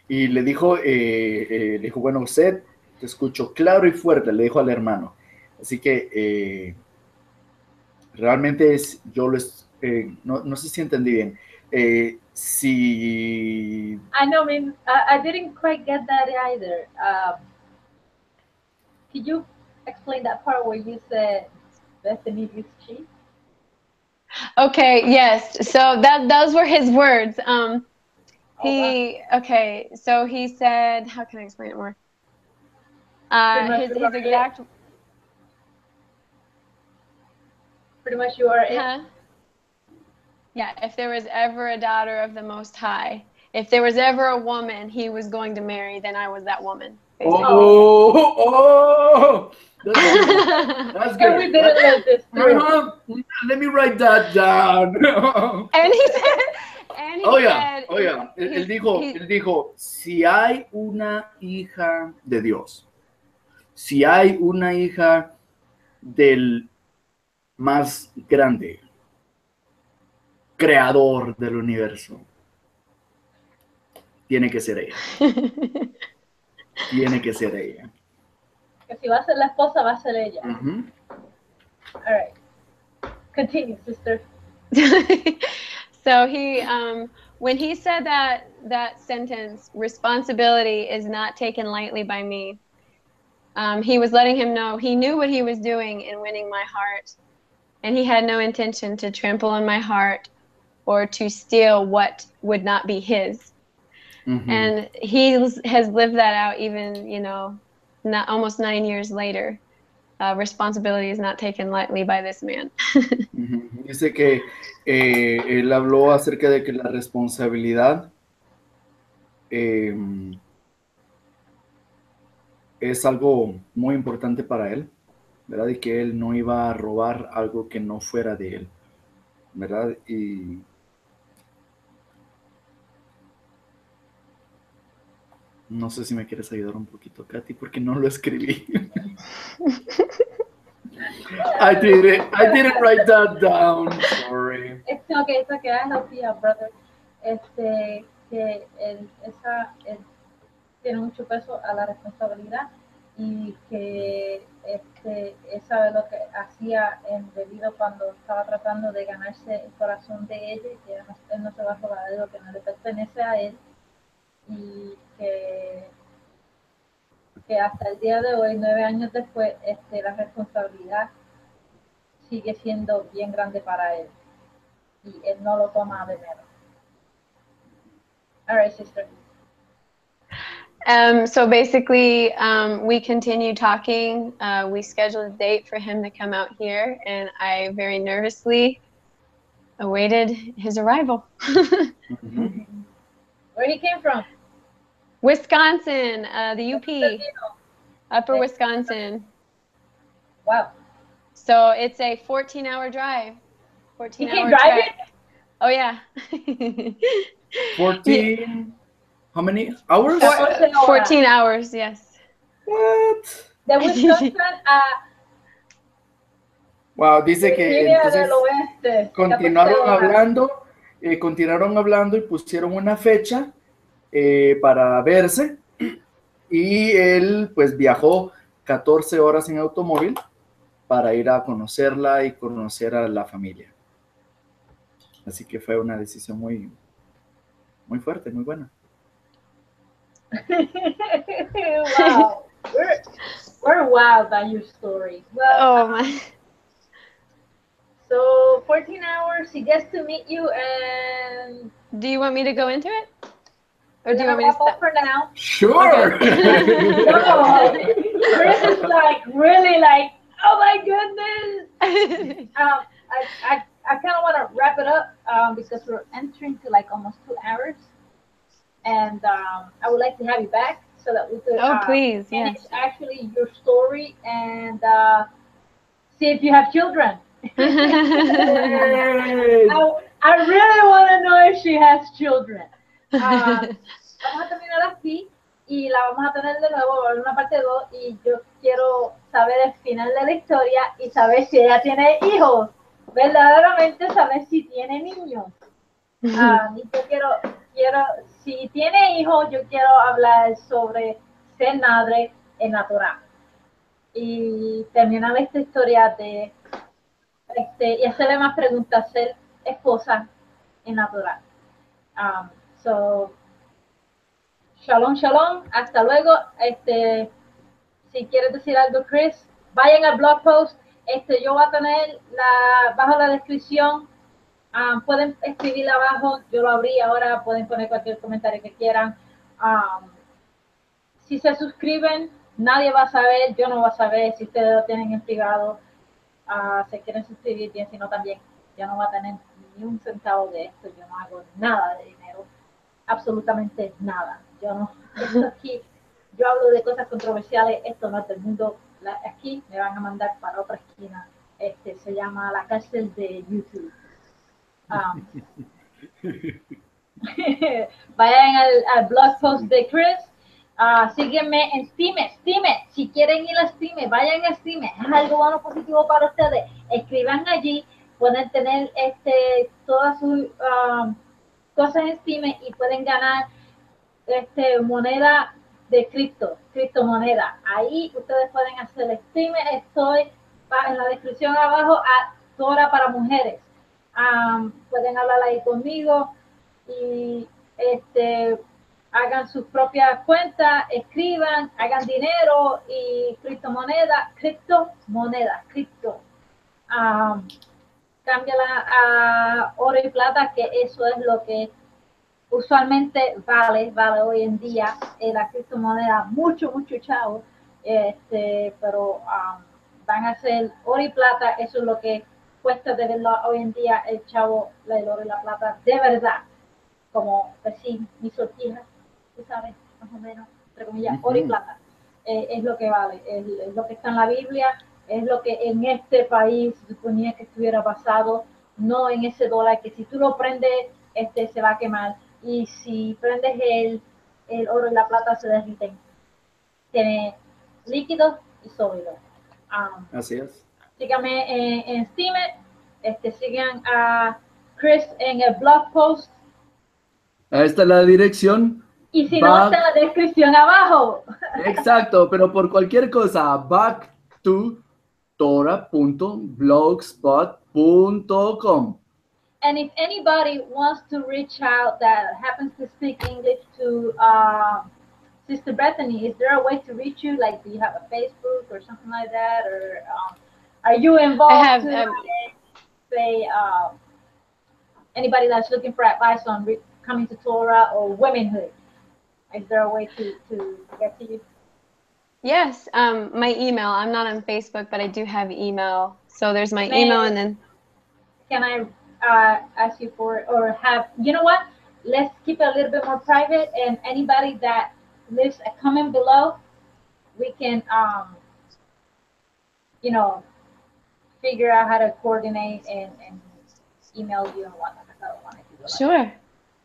Y le dijo, bueno, Seth, te escucho claro y fuerte, le dijo al hermano. Así que realmente no sé si entendí bien. Si... I know, I didn't quite get that either. Could you explain that part where you said Bethany is she? Okay, yes. So those were his words. Okay, so he said, how can I explain it more? His exact... Pretty much you are it. Yeah, if there was ever a daughter of the Most High, if there was ever a woman he was going to marry, then I was that woman. Basically. That's good. We didn't let this through. Let me write that down. And he said, Él dijo, si hay una hija de Dios, si hay una hija del más grande creador del universo, tiene que ser ella. Tiene que ser ella. Que si va a ser la esposa, va a ser ella. All right. Continue, sister. So he, when he said that sentence, responsibility is not taken lightly by me. He was letting him know he knew what he was doing in winning my heart, and he had no intention to trample on my heart or to steal what would not be his. And he has lived that out even, you know, almost 9 years later. Responsibility is not taken lightly by this man. Dice que él habló acerca de que la responsabilidad es algo muy importante para él, ¿verdad? Y que él no iba a robar algo que no fuera de él, ¿verdad? Y no sé si me quieres ayudar un poquito, Katy, porque no lo escribí. I didn't write that down. Sorry. It's okay. I help you out, brother. Que él tiene mucho peso a la responsabilidad y que él sabe lo que hacía debido cuando estaba tratando de ganarse el corazón de ella y que él no se va a robar algo que no le pertenece a él y que hasta el día de hoy, 9 años después, la responsabilidad sigue siendo bien grande para él y él no lo toma de menos. All right, sister. So basically, we continued talking. We scheduled a date for him to come out here, and I very nervously awaited his arrival. Where he came from? Wisconsin, the UP, Upper Wisconsin. Wow. So it's a 14-hour drive. 14-hour drive. Oh yeah. 14. How many hours? 14 hours, yes. What? De Wisconsin a Wow, dice que Virginia entonces del Oeste. continuaron hablando y pusieron una fecha para verse, y él pues viajó 14 horas en automóvil para ir a conocerla y conocer a la familia. Así que fue una decisión muy, muy fuerte, muy buena. Wow. We're wild by your story. Well, Oh my. So 14 hours, he gets to meet you, and Do you want me to go into it? Or we're do you gonna want me to wrap up stop? for now. Sure. No, Chris is like really like, oh my goodness. I kind of want to wrap it up because we're entering to like almost 2 hours, and I would like to have you back so that we could Please, finish yes. actually your story and see if you have children. I really want to know if she has children. Vamos a terminar aquí y la vamos a tener de nuevo en una parte 2, y yo quiero saber el final de la historia y saber si ella tiene hijos, verdaderamente saber si tiene niños. Y yo quiero, si tiene hijos, yo quiero hablar sobre ser madre en la Torah y terminar esta historia de y hacerle más preguntas, ser esposa en la Torah. So, shalom, shalom, hasta luego. Si quieres decir algo, Cris, vayan al blog post. Yo voy a tener bajo la descripción. Pueden escribir abajo, yo lo abrí ahora, pueden poner cualquier comentario que quieran. Si se suscriben, nadie va a saber, yo no voy a saber si ustedes lo tienen en privado. Se quieren suscribir bien, si no también, yo no voy a tener ni un centavo de esto, yo no hago nada de dinero, absolutamente nada. Esto aquí, yo hablo de cosas controversiales, esto no es del mundo, aquí me van a mandar para otra esquina, se llama la cárcel de YouTube. Vayan al blog post de Cris. Sígueme en steemit. Si quieren ir a steemit, vayan a steemit. Es algo bueno, positivo para ustedes. Escriban allí, pueden tener todas sus cosas en steemit y pueden ganar moneda de criptomoneda. Ahí ustedes pueden hacer steemit. Estoy en la descripción abajo a Torah para mujeres. Pueden hablar ahí conmigo y hagan sus propias cuentas, escriban, hagan dinero y criptomoneda, cámbiala a oro y plata, que eso es lo que usualmente vale hoy en día. La criptomoneda, mucho chavo, pero van a ser oro y plata, eso es lo que cuesta de verdad hoy en día el chavo, el oro y la plata, de verdad, como decir mi sortija, tú sabes, más o menos, entre comillas, oro y plata, es lo que vale, es lo que está en la Biblia, es lo que en este país se suponía que estuviera basado, no en ese dólar que si tú lo prendes, se va a quemar, y si prendes el oro y la plata se derriten. Tiene líquidos y sólidos. Así es. Síganme en steemit, sigan a Cris en el blog post. Ahí está la dirección. Y si no, está en la descripción abajo. Exacto, pero por cualquier cosa, back to torah.blogspot.com. And if anybody wants to reach out that happens to speak English to Sister Bethany, is there a way to reach you? Like, do you have a Facebook or something like that? Or are you involved? I have, say, anybody that's looking for advice on coming to Torah or womanhood? Is there a way to get to you? Yes, my email. I'm not on Facebook, but I do have email. So there's my email, and then. Can I ask you for, or have, you know what? Let's keep it a little bit more private, and anybody that leaves a comment below, we can, you know, figure out how to coordinate and email you and whatnot. I don't want to do that. Sure.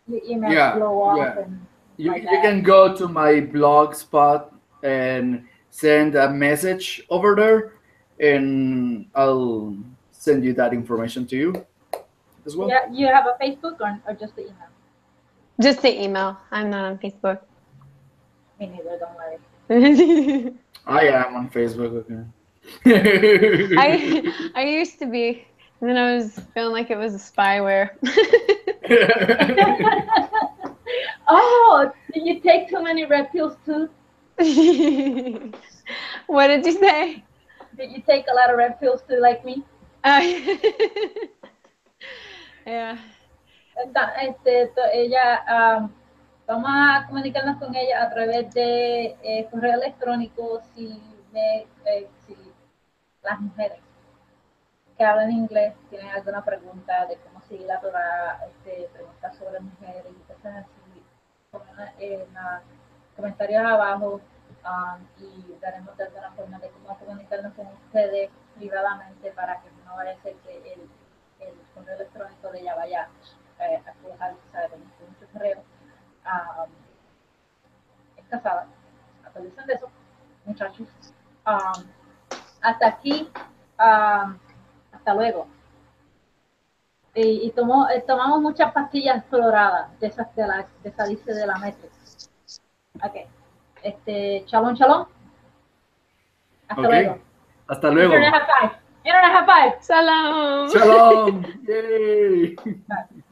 Your emails blow off and you can go to my blog spot and send a message over there, and I'll send you that information to you as well. Yeah, you have a Facebook or just the email? Just the email. I'm not on Facebook. Me neither, don't worry. I am on Facebook. Okay. I used to be, and then I was feeling like it was a spyware. Oh, did you take too many red pills too? What did you say? Did you take a lot of red pills too, like me? Yeah. Ella, vamos a comunicarnos con ella a través de correo electrónico si las mujeres que hablan inglés tienen alguna pregunta de cómo seguir la Torah, preguntas sobre mujeres y cosas así, pongan en los comentarios abajo, y daremos de alguna forma de cómo comunicarnos con ustedes privadamente para que no vaya a ser que el correo electrónico de ella vaya a coger de mucho correo. Es casada, actualicen de eso, muchachos. Hasta aquí, hasta luego. Y tomamos muchas pastillas coloradas de esas de esa dice de la Matrix. Ok. Shalom, shalom. Hasta luego. Hasta luego. Internet high five. Internet high five. Salam. Shalom. Yay. Bye.